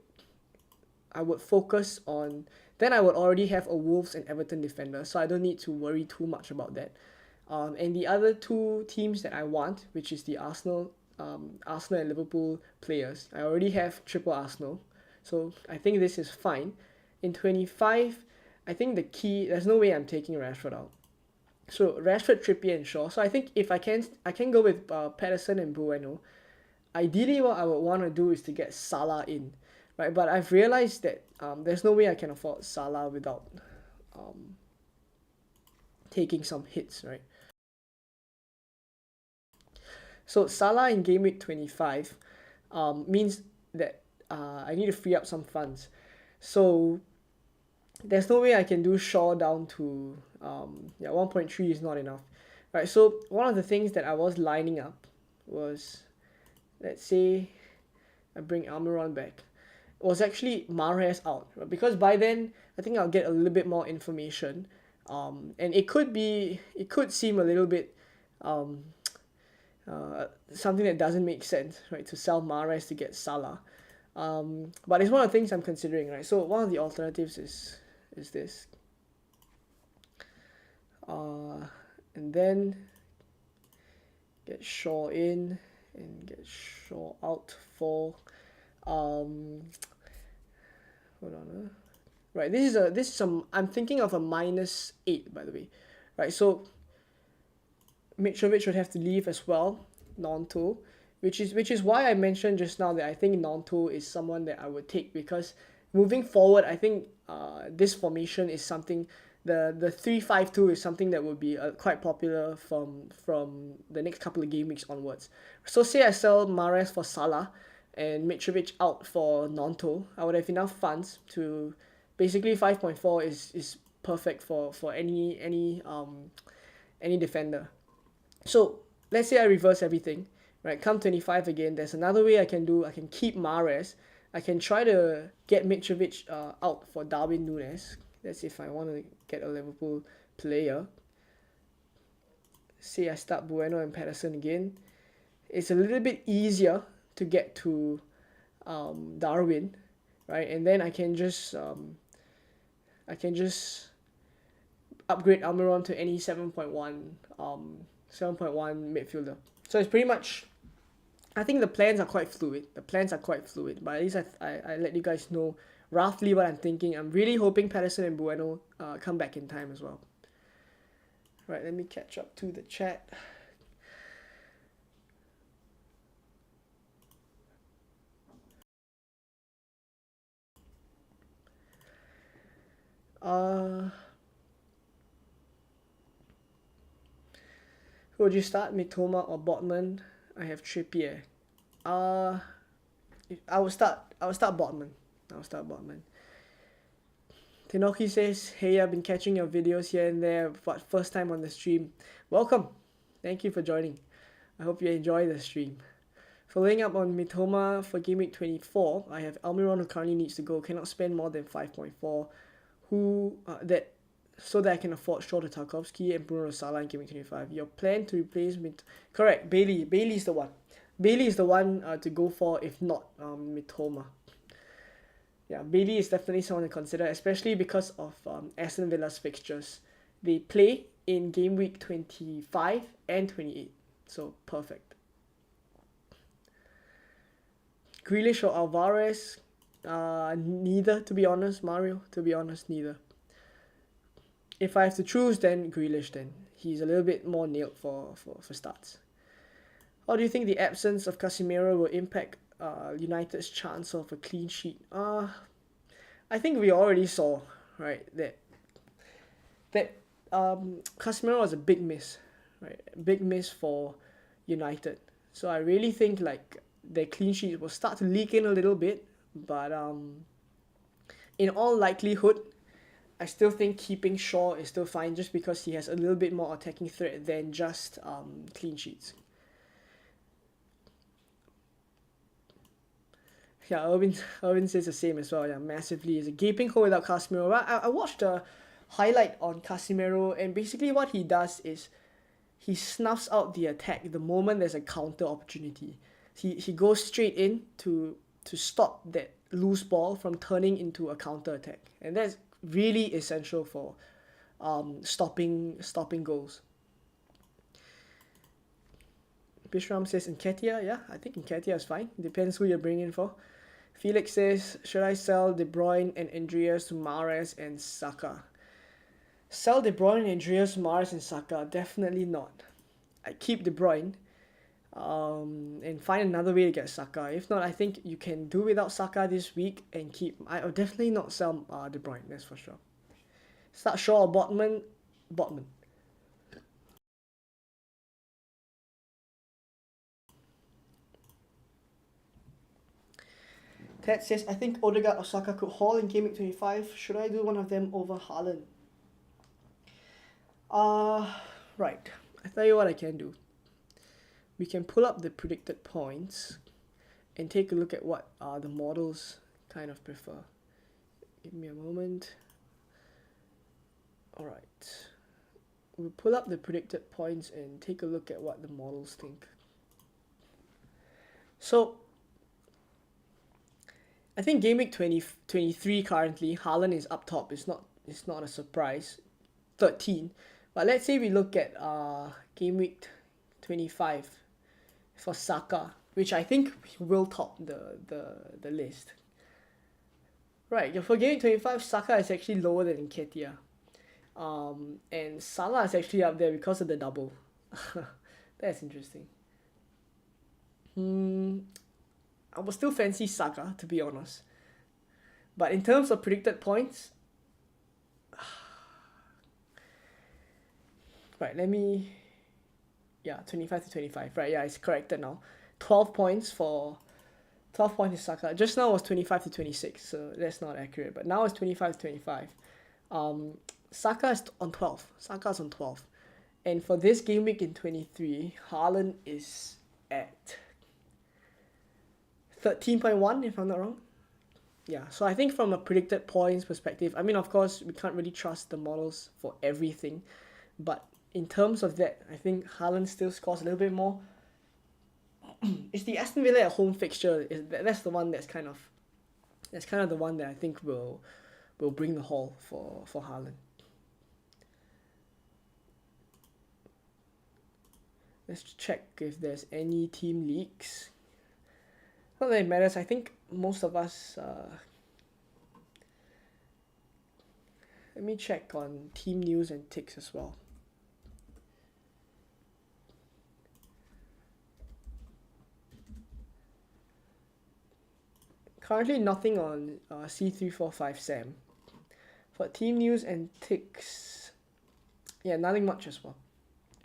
I would focus on... Then I would already have a Wolves and Everton defender, so I don't need to worry too much about that. And the other two teams that I want, which is the Arsenal and Liverpool players, I already have triple Arsenal, so I think this is fine. In 25, I think the key, there's no way I'm taking Rashford out. So Rashford, Trippier and Shaw. So I think if I can go with Patterson and Bueno. Ideally, what I would want to do is to get Salah in, right? But I've realized that there's no way I can afford Salah without taking some hits, right? So Salah in game week 25 means that I need to free up some funds. So there's no way I can do Shaw down to 1.3 is not enough, right? So one of the things that I was lining up was, let's say I bring Almiron back, was actually Mahrez out, right? Because by then I think I'll get a little bit more information, and it could seem a little bit something that doesn't make sense, right, to sell Mahrez to get Salah, but it's one of the things I'm considering, right? So one of the alternatives is this, and then get Shaw in and get Shaw out for hold on. Right, this is some. I'm thinking of a -8, by the way. Right, so Mitrovic would have to leave as well, Nonto, which is why I mentioned just now that I think Nonto is someone that I would take, because moving forward, I think this formation is something, the 3-5-2 is something that would be quite popular from the next couple of game weeks onwards. So say I sell Mahrez for Salah and Mitrovic out for Nonto, I would have enough funds to basically 5.4 is perfect for any defender. So let's say I reverse everything, right? Come 25 again. There's another way I can do. I can keep Mahrez. I can try to get Mitrovic out for Darwin Núñez. That's if I want to get a Liverpool player. Say I start Bueno and Patterson again. It's a little bit easier to get to Darwin, right? And then I can just upgrade Almiron to any 7.1 midfielder. So it's pretty much, I think the plans are quite fluid. But at least I let you guys know roughly what I'm thinking. I'm really hoping Patterson and Bueno come back in time as well. Right, let me catch up to the chat. Who would you start, Mitoma or Botman? I have Trippier. I will start Botman. Tenoki says, hey, I've been catching your videos here and there, but first time on the stream. Welcome. Thank you for joining. I hope you enjoy the stream. Following up on Mitoma for Game Week 24, I have Almiron who currently needs to go, cannot spend more than 5.4, so that I can afford Shaw to Tarkowski and Bruno Salah in Game Week 25. Your plan to replace correct, Bailey. Bailey is the one. To go for if not Mitoma. Yeah, Bailey is definitely someone to consider, especially because of Aston Villa's fixtures. They play in Game Week 25 and 28. So, perfect. Grealish or Alvarez? Neither, to be honest, Mario. To be honest, neither. If I have to choose, then Grealish then. He's a little bit more nailed for starts. How do you think the absence of Casemiro will impact United's chance of a clean sheet? I think we already saw, right, that Casemiro was a big miss, right? Big miss for United. So I really think like their clean sheet will start to leak in a little bit, but in all likelihood, I still think keeping Shaw is still fine, just because he has a little bit more attacking threat than just clean sheets. Yeah, Irvin says the same as well. Yeah, massively. It's a gaping hole without Casemiro. I watched a highlight on Casemiro, and basically what he does is he snuffs out the attack the moment there's a counter opportunity. He goes straight in to stop that loose ball from turning into a counter attack, and that's really essential for stopping goals. Bishram says Nketiah. Yeah, I think Nketiah is fine. Depends who you're bringing for. Felix says, should I sell De Bruyne and Andreas to Mahrez and Saka? Sell De Bruyne, Andreas, Mahrez and Saka? Definitely not. I keep De Bruyne and find another way to get Saka. If not, I think you can do without Saka this week and keep. I'll definitely not sell De Bruyne, that's for sure. Start Shaw or Botman? Botman. Ted says, I think Odegaard or Saka could haul in Game Week 25. Should I do one of them over Haaland? Right. I tell you what I can do. We can pull up the predicted points and take a look at what the models kind of prefer. Give me a moment. Alright. We'll pull up the predicted points and take a look at what the models think. So, I think Game Week 23 currently, Haaland is up top. It's not a surprise. 13. But let's say we look at Game Week 25. for Saka, which I think will top the list. Right, for game 25, Saka is actually lower than Nketiah. And Salah is actually up there because of the double. That's interesting. I would still fancy Saka, to be honest. But in terms of predicted points, right, let me... Yeah, 25 to 25. Right, yeah, it's corrected now. 12 points for... 12 points is Saka. Just now was 25 to 26, so that's not accurate. But now it's 25 to 25. Saka is on 12. Saka's on 12. And for this game week in 23, Haaland is at 13.1, if I'm not wrong. Yeah, so I think from a predicted points perspective, I mean, of course, we can't really trust the models for everything. But in terms of that, I think Haaland still scores a little bit more. It's the Aston Villa at home fixture. That's the one that's kind of the one that I think will bring the haul for Haaland. Let's check if there's any team leaks. Not that it matters. I think most of us... let me check on team news and ticks as well. Currently nothing on C345 Sam. For team news and ticks, yeah, nothing much as well.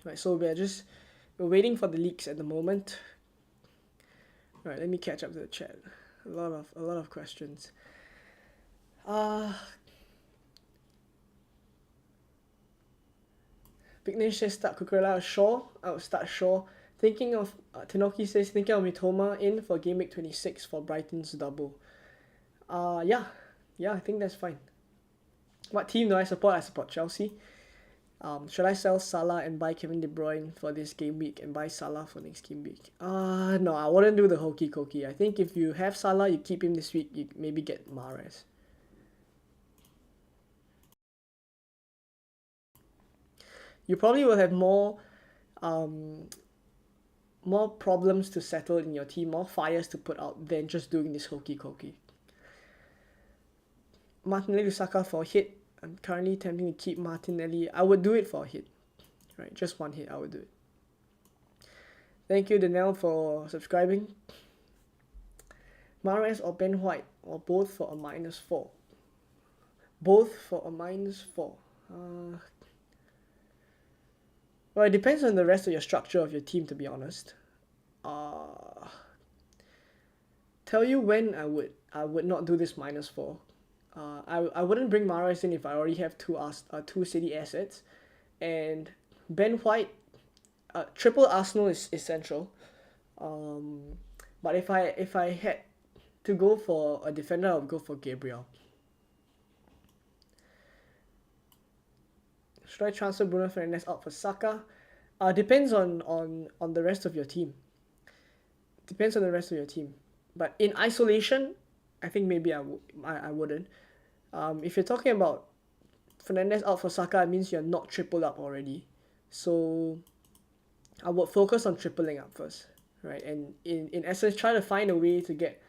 Right, so we're waiting for the leaks at the moment. Right, let me catch up to the chat. A lot of questions. Big Nish says start Cucurella or Shaw. I would start Shaw. Thinking of Tenoki says thinking of Mitoma in for game week 26 for Brighton's double. Yeah, I think that's fine. What team do I support? I support Chelsea. Should I sell Salah and buy Kevin De Bruyne for this game week and buy Salah for next game week? No, I wouldn't do the hokey cokey. I think if you have Salah, you keep him this week. You maybe get Mahrez. You probably will have more problems to settle in your team, more fires to put out than just doing this hokey cokey. Martinelli to Saka for a hit. I'm currently tempting to keep Martinelli. I would do it for a hit. Right, just one hit, I would do it. Thank you, Danielle, for subscribing. Mahrez or Ben White, or both for a -4. Both for a -4. Well, it depends on the rest of your structure of your team, to be honest. Tell you when I would not do this -4. I wouldn't bring Mahrez in if I already have two City assets, and Ben White, triple Arsenal is essential. But if I had to go for a defender, I would go for Gabriel. Should I transfer Bruno Fernandes out for Saka? Depends on the rest of your team. Depends on the rest of your team. But in isolation, I think maybe I wouldn't. If you're talking about Fernandes out for Saka, it means you're not tripled up already. So I would focus on tripling up first, right? And in essence, try to find a way to get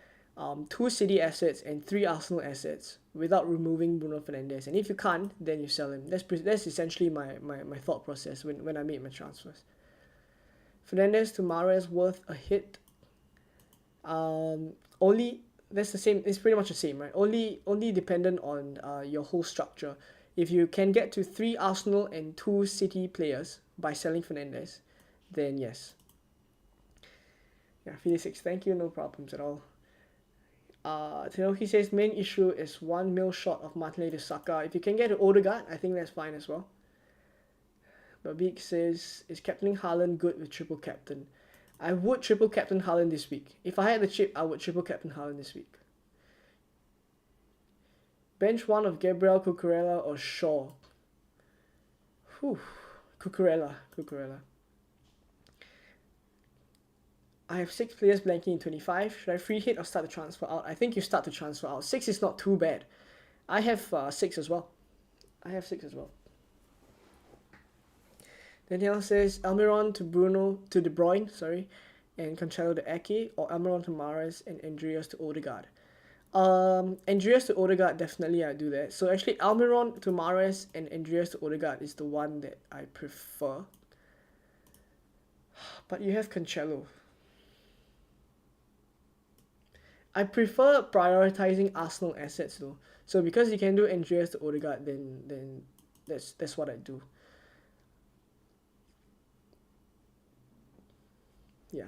2 City assets and 3 Arsenal assets without removing Bruno Fernandes. And if you can't, then you sell him. That's essentially my thought process when I made my transfers. Fernandes to Mahrez worth a hit. That's the same. It's pretty much the same, right? Only dependent on your whole structure. If you can get to 3 Arsenal and 2 City players by selling Fernandes, then yes. Yeah, Felix, thank you. No problems at all. Tenoki says main issue is 1 mil short of Martinelli to Saka. If you can get to Odegaard, I think that's fine as well. Babik says, is captaining Haaland good with triple captain? I would triple captain Haaland this week. If I had the chip, I would triple captain Haaland this week. Bench 1 of Gabriel, Cucurella or Shaw? Cucurella. I have 6 players blanking in 25. Should I free hit or start to transfer out? I think you start to transfer out. 6 is not too bad. I have 6 as well. Danielle says Almiron to De Bruyne, and Cancelo to Ake, or Almiron to Mahrez and Andreas to Odegaard. Andreas to Odegaard, definitely I do that. So actually Almiron to Mahrez and Andreas to Odegaard is the one that I prefer. But you have Cancelo. I prefer prioritizing Arsenal assets though. So because you can do Andreas to Odegaard, then that's what I do. Yeah.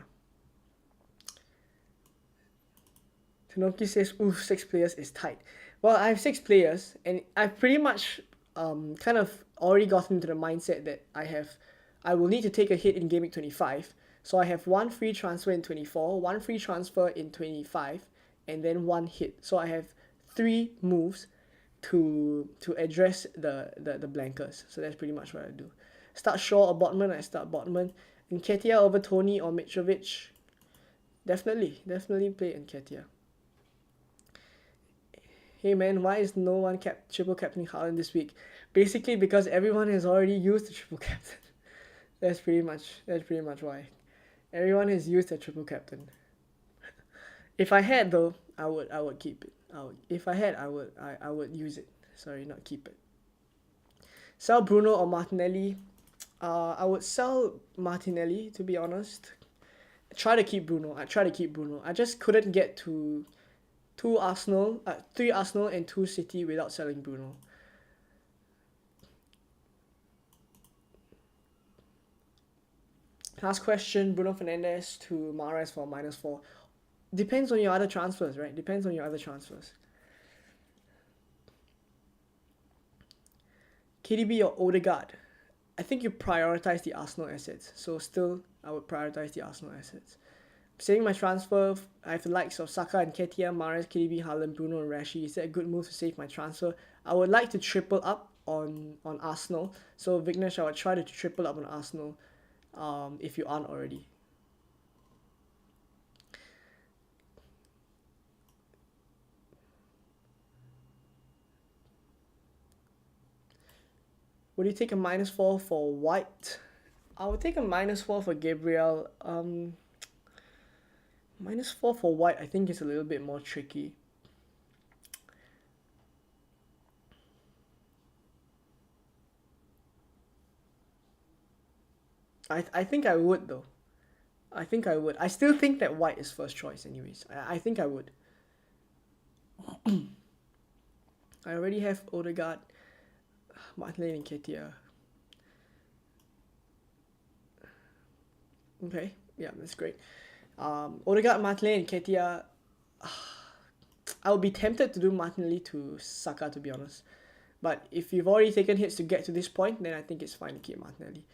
Tanoki says, oof, 6 players is tight. Well, I have 6 players, and I've pretty much kind of already gotten into the mindset that I will need to take a hit in Game Week 25. So I have 1 free transfer in 24, 1 free transfer in 25, and then 1 hit. So I have 3 moves to address the blankers. So that's pretty much what I do. Start Shaw or Botman, I start Botman. Nketiah over Tony or Mitrovic, definitely play Nketiah. Hey man, why is no one triple captaining Haaland this week? Basically because everyone has already used the triple captain. That's pretty much why. Everyone has used the triple captain. If I had though, I would keep it. If I had, I would use it. Sorry, not keep it. Sell Bruno or Martinelli. I would sell Martinelli, to be honest. I try to keep Bruno. I just couldn't get to 3 Arsenal and 2 City without selling Bruno. Last question, Bruno Fernandes to Mahrez for -4. Depends on your other transfers, right? KDB or Odegaard? I think you prioritize the Arsenal assets. So still, I would prioritize the Arsenal assets. Saving my transfer, I have the likes of Saka and Nketiah, Mahrez, KDB, Haaland, Bruno and Rashi. Is that a good move to save my transfer? I would like to triple up on Arsenal. So Vignesh, I would try to triple up on Arsenal if you aren't already. Would you take a -4 for White? I would take a -4 for Gabriel. -4 for White, I think it's a little bit more tricky. I think I would though. I still think that White is first choice anyways. I think I would. I already have Odegaard, Martinelli and Nketiah. Okay, yeah, that's great. Odegaard, Martinelli and Nketiah. I would be tempted to do Martinelli to Saka, to be honest. But if you've already taken hits to get to this point, then I think it's fine to keep Martinelli.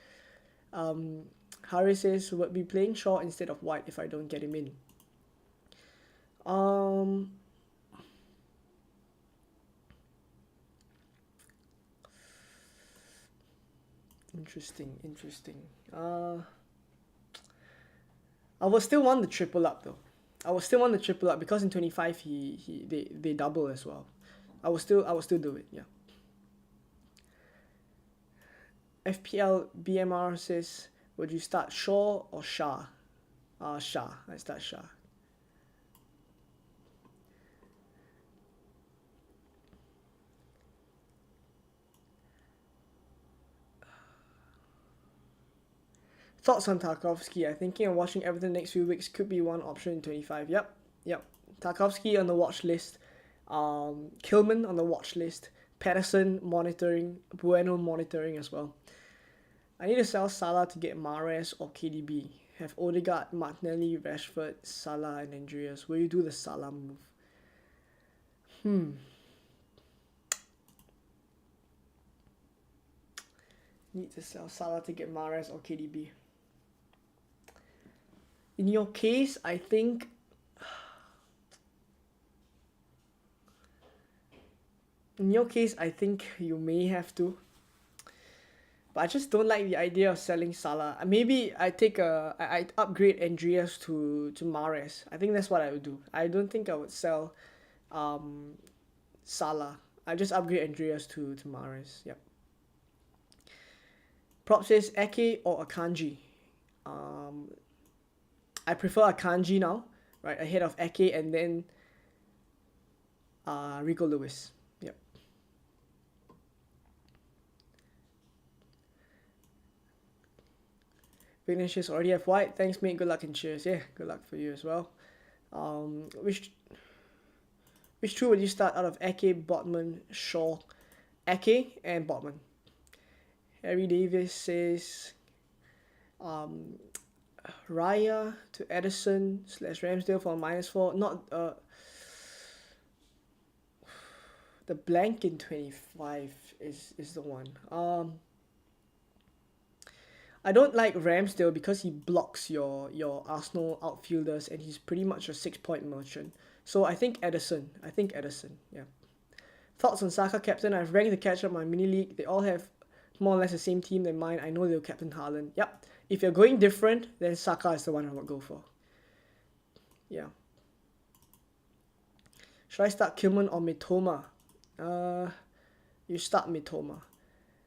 Harry says, would be playing Shaw instead of White if I don't get him in. Interesting. I would still want the triple up though. Because in 25 they double as well. I will still do it, yeah. FPL BMR says, would you start Shaw or Shah? Shah. I start Shah. Thoughts on Tarkowski? I'm thinking of watching Everton next few weeks. Could be one option in 25. Yep. Tarkowski on the watch list. Kilman on the watch list. Patterson monitoring. Bueno monitoring as well. I need to sell Salah to get Mahrez or KDB. Have Odegaard, Martinelli, Rashford, Salah and Andreas. Will you do the Salah move? Need to sell Salah to get Mahrez or KDB. In your case, I think you may have to. But I just don't like the idea of selling Salah. Maybe I upgrade Andreas to Mahrez. I think that's what I would do. I don't think I would sell Salah. I just upgrade Andreas to Mahrez. Yep. Prop says Ake or Akanji. I prefer Akanji now, right, ahead of Eke and then Rico Lewis. Yep. Vinicius already have white. Thanks, mate. Good luck and cheers. Yeah, good luck for you as well. Which two would you start out of Eke, Botman, Shaw? Eke and Botman. Harry Davis says Raya to Edison / Ramsdale for -4. Not the blank in 25 is the one. I don't like Ramsdale because he blocks your Arsenal outfielders and he's pretty much a 6-point merchant. So I think Edison. Yeah. Thoughts on Saka captain? I've ranked to catch up my mini league. They all have more or less the same team than mine. I know they'll captain Haaland. Yep. If you're going different, then Saka is the one I would go for. Yeah. Should I start Kilman or Mitoma? You start Mitoma.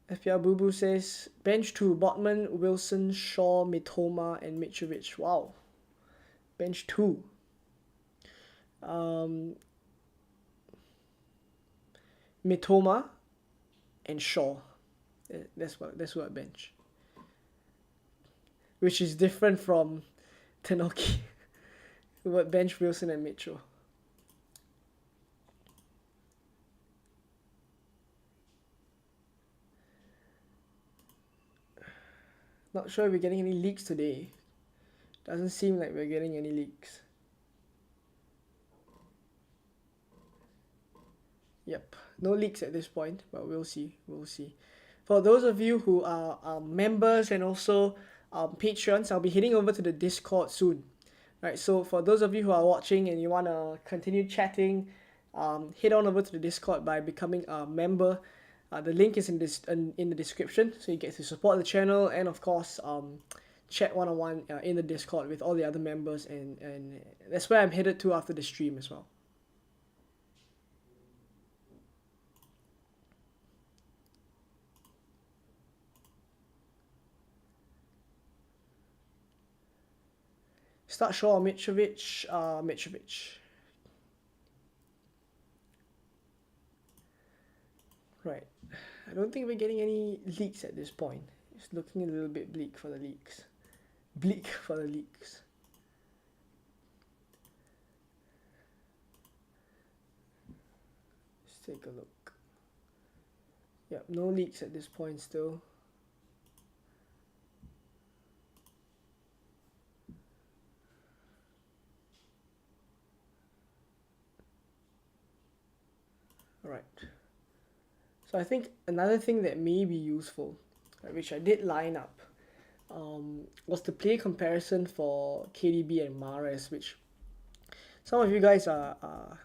FPL Boo Boo says bench 2, Botman, Wilson, Shaw, Mitoma, and Mitrovic. Wow. Bench 2. Mitoma and Shaw. That's what I bench. Which is different from Tenoki. Who would bench Wilson and Mitro. Not sure if we're getting any leaks today. Doesn't seem like we're getting any leaks. Yep, no leaks at this point, but we'll see. For those of you who are members and also patrons, I'll be heading over to the Discord soon. Right, so for those of you who are watching and you want to continue chatting, head on over to the Discord by becoming a member. The link is in the description, so you get to support the channel and of course chat one-on-one in the Discord with all the other members, and that's where I'm headed to after the stream as well. Start Shaw or Mitrovic? Mitrovic. Right. I don't think we're getting any leaks at this point. It's looking a little bit bleak for the leaks. Let's take a look. Yep, no leaks at this point still. Alright. So I think another thing that may be useful, which I did line up, was the play comparison for KDB and Mahrez, which some of you guys are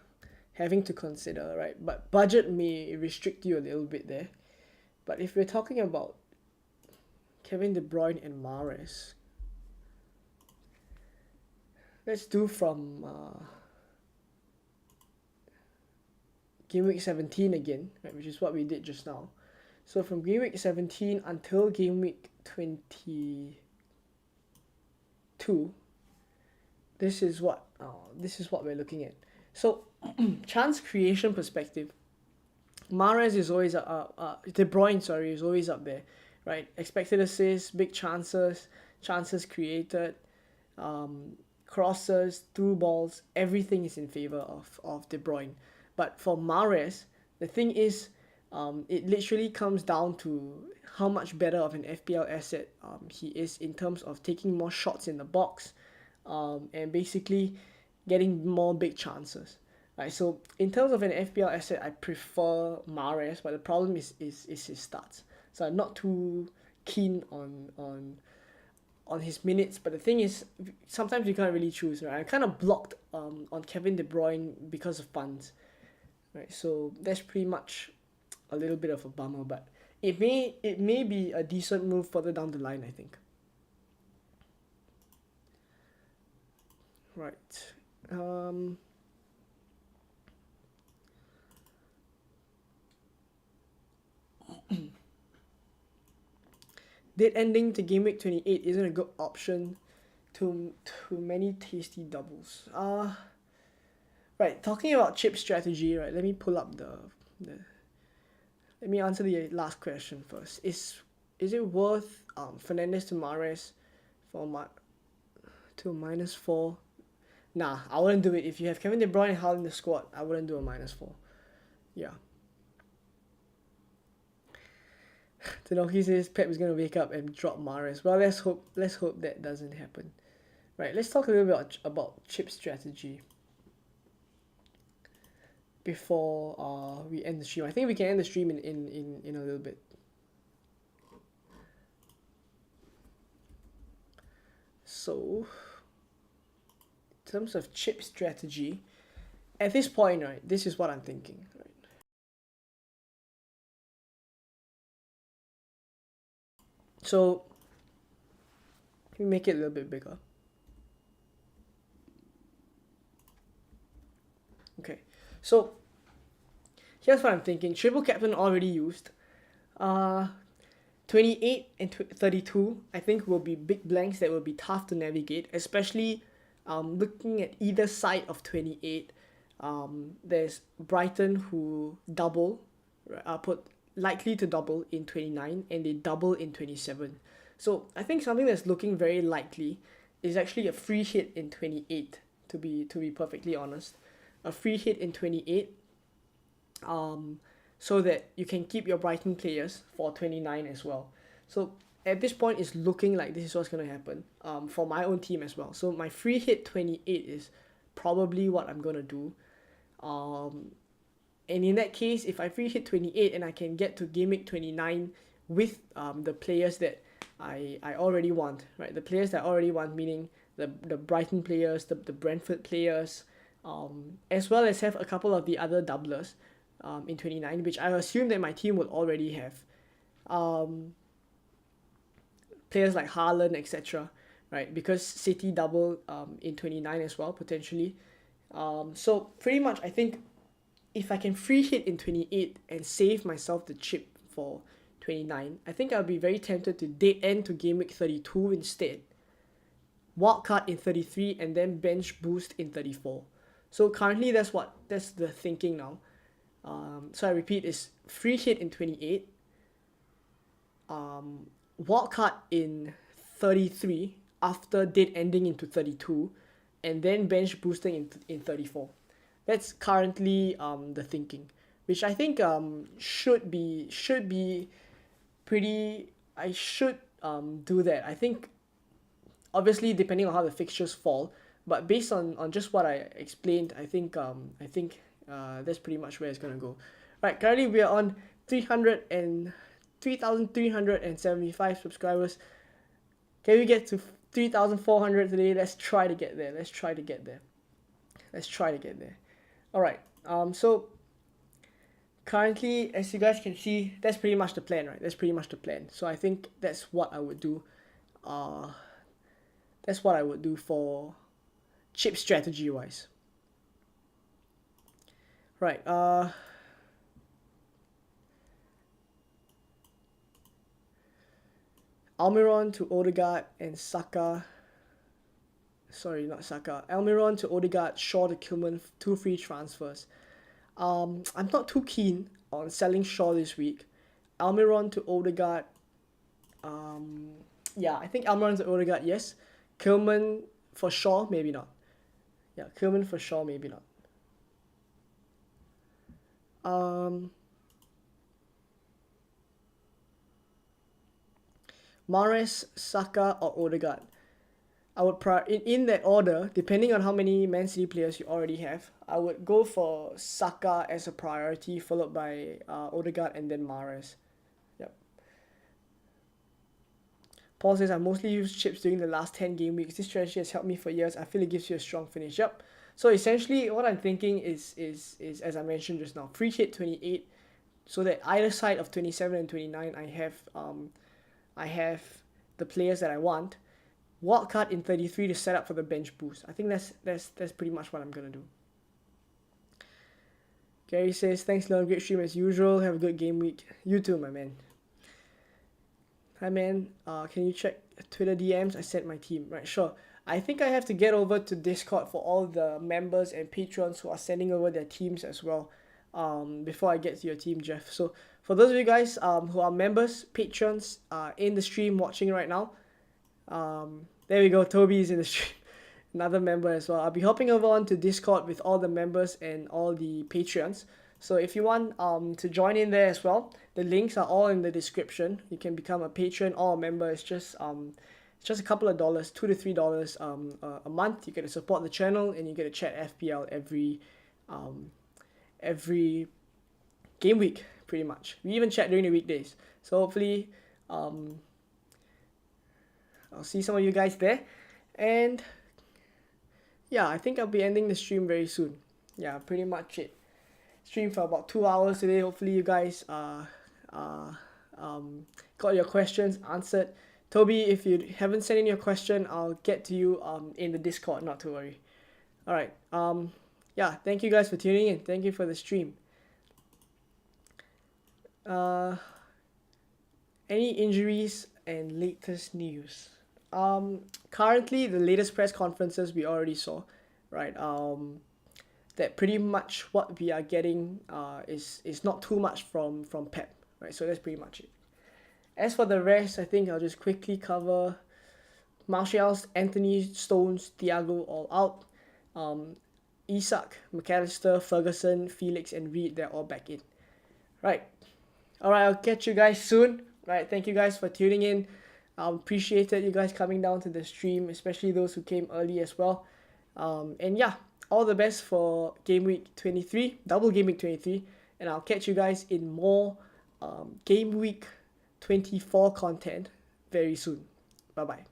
having to consider, right? But budget may restrict you a little bit there. But if we're talking about Kevin De Bruyne and Mahrez, let's do from game week 17 again, right, which is what we did just now. So from game week 17 until game week 22, this is what we're looking at. So chance creation perspective, Mahrez is always De Bruyne is always up there, right? Expected assists, big chances created, crosses, through balls, everything is in favor of De Bruyne. But for Mahrez, the thing is, it literally comes down to how much better of an FPL asset he is in terms of taking more shots in the box, and basically getting more big chances. Right, so in terms of an FPL asset, I prefer Mahrez, but the problem is his stats. So I'm not too keen on his minutes, but the thing is, sometimes you can't really choose, right? I kind of blocked on Kevin De Bruyne because of funds. Right, so that's pretty much a little bit of a bummer, but it may be a decent move further down the line, I think. Right. Dead ending to game week 28 isn't a good option too many tasty doubles. Right, talking about chip strategy, right? Let me pull up the let me answer the last question first. Is it worth Fernandes to Mahrez for to -4? Nah, I wouldn't do it. If you have Kevin De Bruyne and Haaland in the squad, I wouldn't do a -4. Yeah. Tanoki says Pep is gonna wake up and drop Mahrez. Well, let's hope that doesn't happen. Right, let's talk a little bit about chip strategy before we end the stream. I think we can end the stream in a little bit. So, in terms of chip strategy, at this point, right, this is what I'm thinking. Right? So, let me make it a little bit bigger. Okay, so here's what I'm thinking. Triple captain already used. 28 and 32, I think, will be big blanks that will be tough to navigate, especially looking at either side of 28. There's Brighton who double, put likely to double in 29, and they double in 27. So I think something that's looking very likely is actually a free hit in 28, to be perfectly honest. A free hit in 28, so that you can keep your Brighton players for 29 as well. So at this point, it's looking like this is what's going to happen for my own team as well. So my free hit 28 is probably what I'm going to do. And in that case, if I free hit 28 and I can get to game week 29 with the players that I already want, right? The players that I already want, meaning the Brighton players, the Brentford players, as well as have a couple of the other doublers in 29, which I assume that my team will already have. Players like Haaland, etc., right? Because City double in 29 as well, potentially. So pretty much, I think if I can free hit in 28 and save myself the chip for 29, I think I'll be very tempted to dead end to game week 32 instead. Wildcard in 33 and then bench boost in 34. So currently that's the thinking now. So I repeat, is free hit in 28, wildcard in 33 after dead ending into 32, and then bench boosting in 34. That's currently the thinking, which I think should be pretty. I should do that. I think obviously depending on how the fixtures fall, but based on just what I explained, I think that's pretty much where it's gonna go. Right, currently we are on 3,375 subscribers. Can we get to 3,400 today? Let's try to get there. Alright, so currently, as you guys can see, that's pretty much the plan, right? So I think that's what I would do. That's what I would do for chip strategy wise. Right, Almiron to Odegaard and Saka. Sorry, not Saka. Almiron to Odegaard, Shaw to Kilman, 2 free transfers. I'm not too keen on selling Shaw this week. Almiron to Odegaard. Yeah, I think Almiron to Odegaard, yes. Kilman for Shaw, maybe not. Yeah, Kilman for Shaw, maybe not. Mahrez, Saka, or Odegaard. I would in that order, depending on how many Man City players you already have, I would go for Saka as a priority, followed by Odegaard and then Mahrez. Yep. Paul says, I mostly use chips during the last 10 game weeks. This strategy has helped me for years. I feel it gives you a strong finish. Yep. So essentially, what I'm thinking is as I mentioned just now, free hit 28, so that either side of 27 and 29, I have the players that I want. Wildcard in 33 to set up for the bench boost. I think that's pretty much what I'm gonna do. Gary says, thanks Leon, great stream as usual. Have a good game week. You too, my man. Hi man, can you check Twitter DMs? I sent my team. Right, sure. I think I have to get over to Discord for all the members and patrons who are sending over their teams as well, before I get to your team, Jeff. So for those of you guys who are members, patrons, in the stream watching right now, there we go, Toby is in the stream. Another member as well. I'll be hopping over onto Discord with all the members and all the patrons. So if you want to join in there as well, the links are all in the description. You can become a patron or a member. It's just a couple of dollars, $2 to $3 a month. You get to support the channel and you get to chat FPL every game week, pretty much. We even chat during the weekdays. So hopefully I'll see some of you guys there. And yeah, I think I'll be ending the stream very soon. Yeah, pretty much it. Stream for about 2 hours today. Hopefully you guys got your questions answered. Toby, if you haven't sent in your question, I'll get to you in the Discord, not to worry. Alright, yeah, thank you guys for tuning in. Thank you for the stream. Any injuries and latest news? Currently, the latest press conferences we already saw, right? That pretty much what we are getting is not too much from Pep, right? So that's pretty much it. As for the rest, I think I'll just quickly cover Martial's, Anthony, Stones, Thiago all out. Isak, McAllister, Ferguson, Felix, and Reed, they're all back in. Right. Alright, I'll catch you guys soon. Right, thank you guys for tuning in. Appreciated you guys coming down to the stream, especially those who came early as well. And yeah, all the best for Game Week 23, double Game Week 23. And I'll catch you guys in more Game Week 24 content very soon. Bye-bye.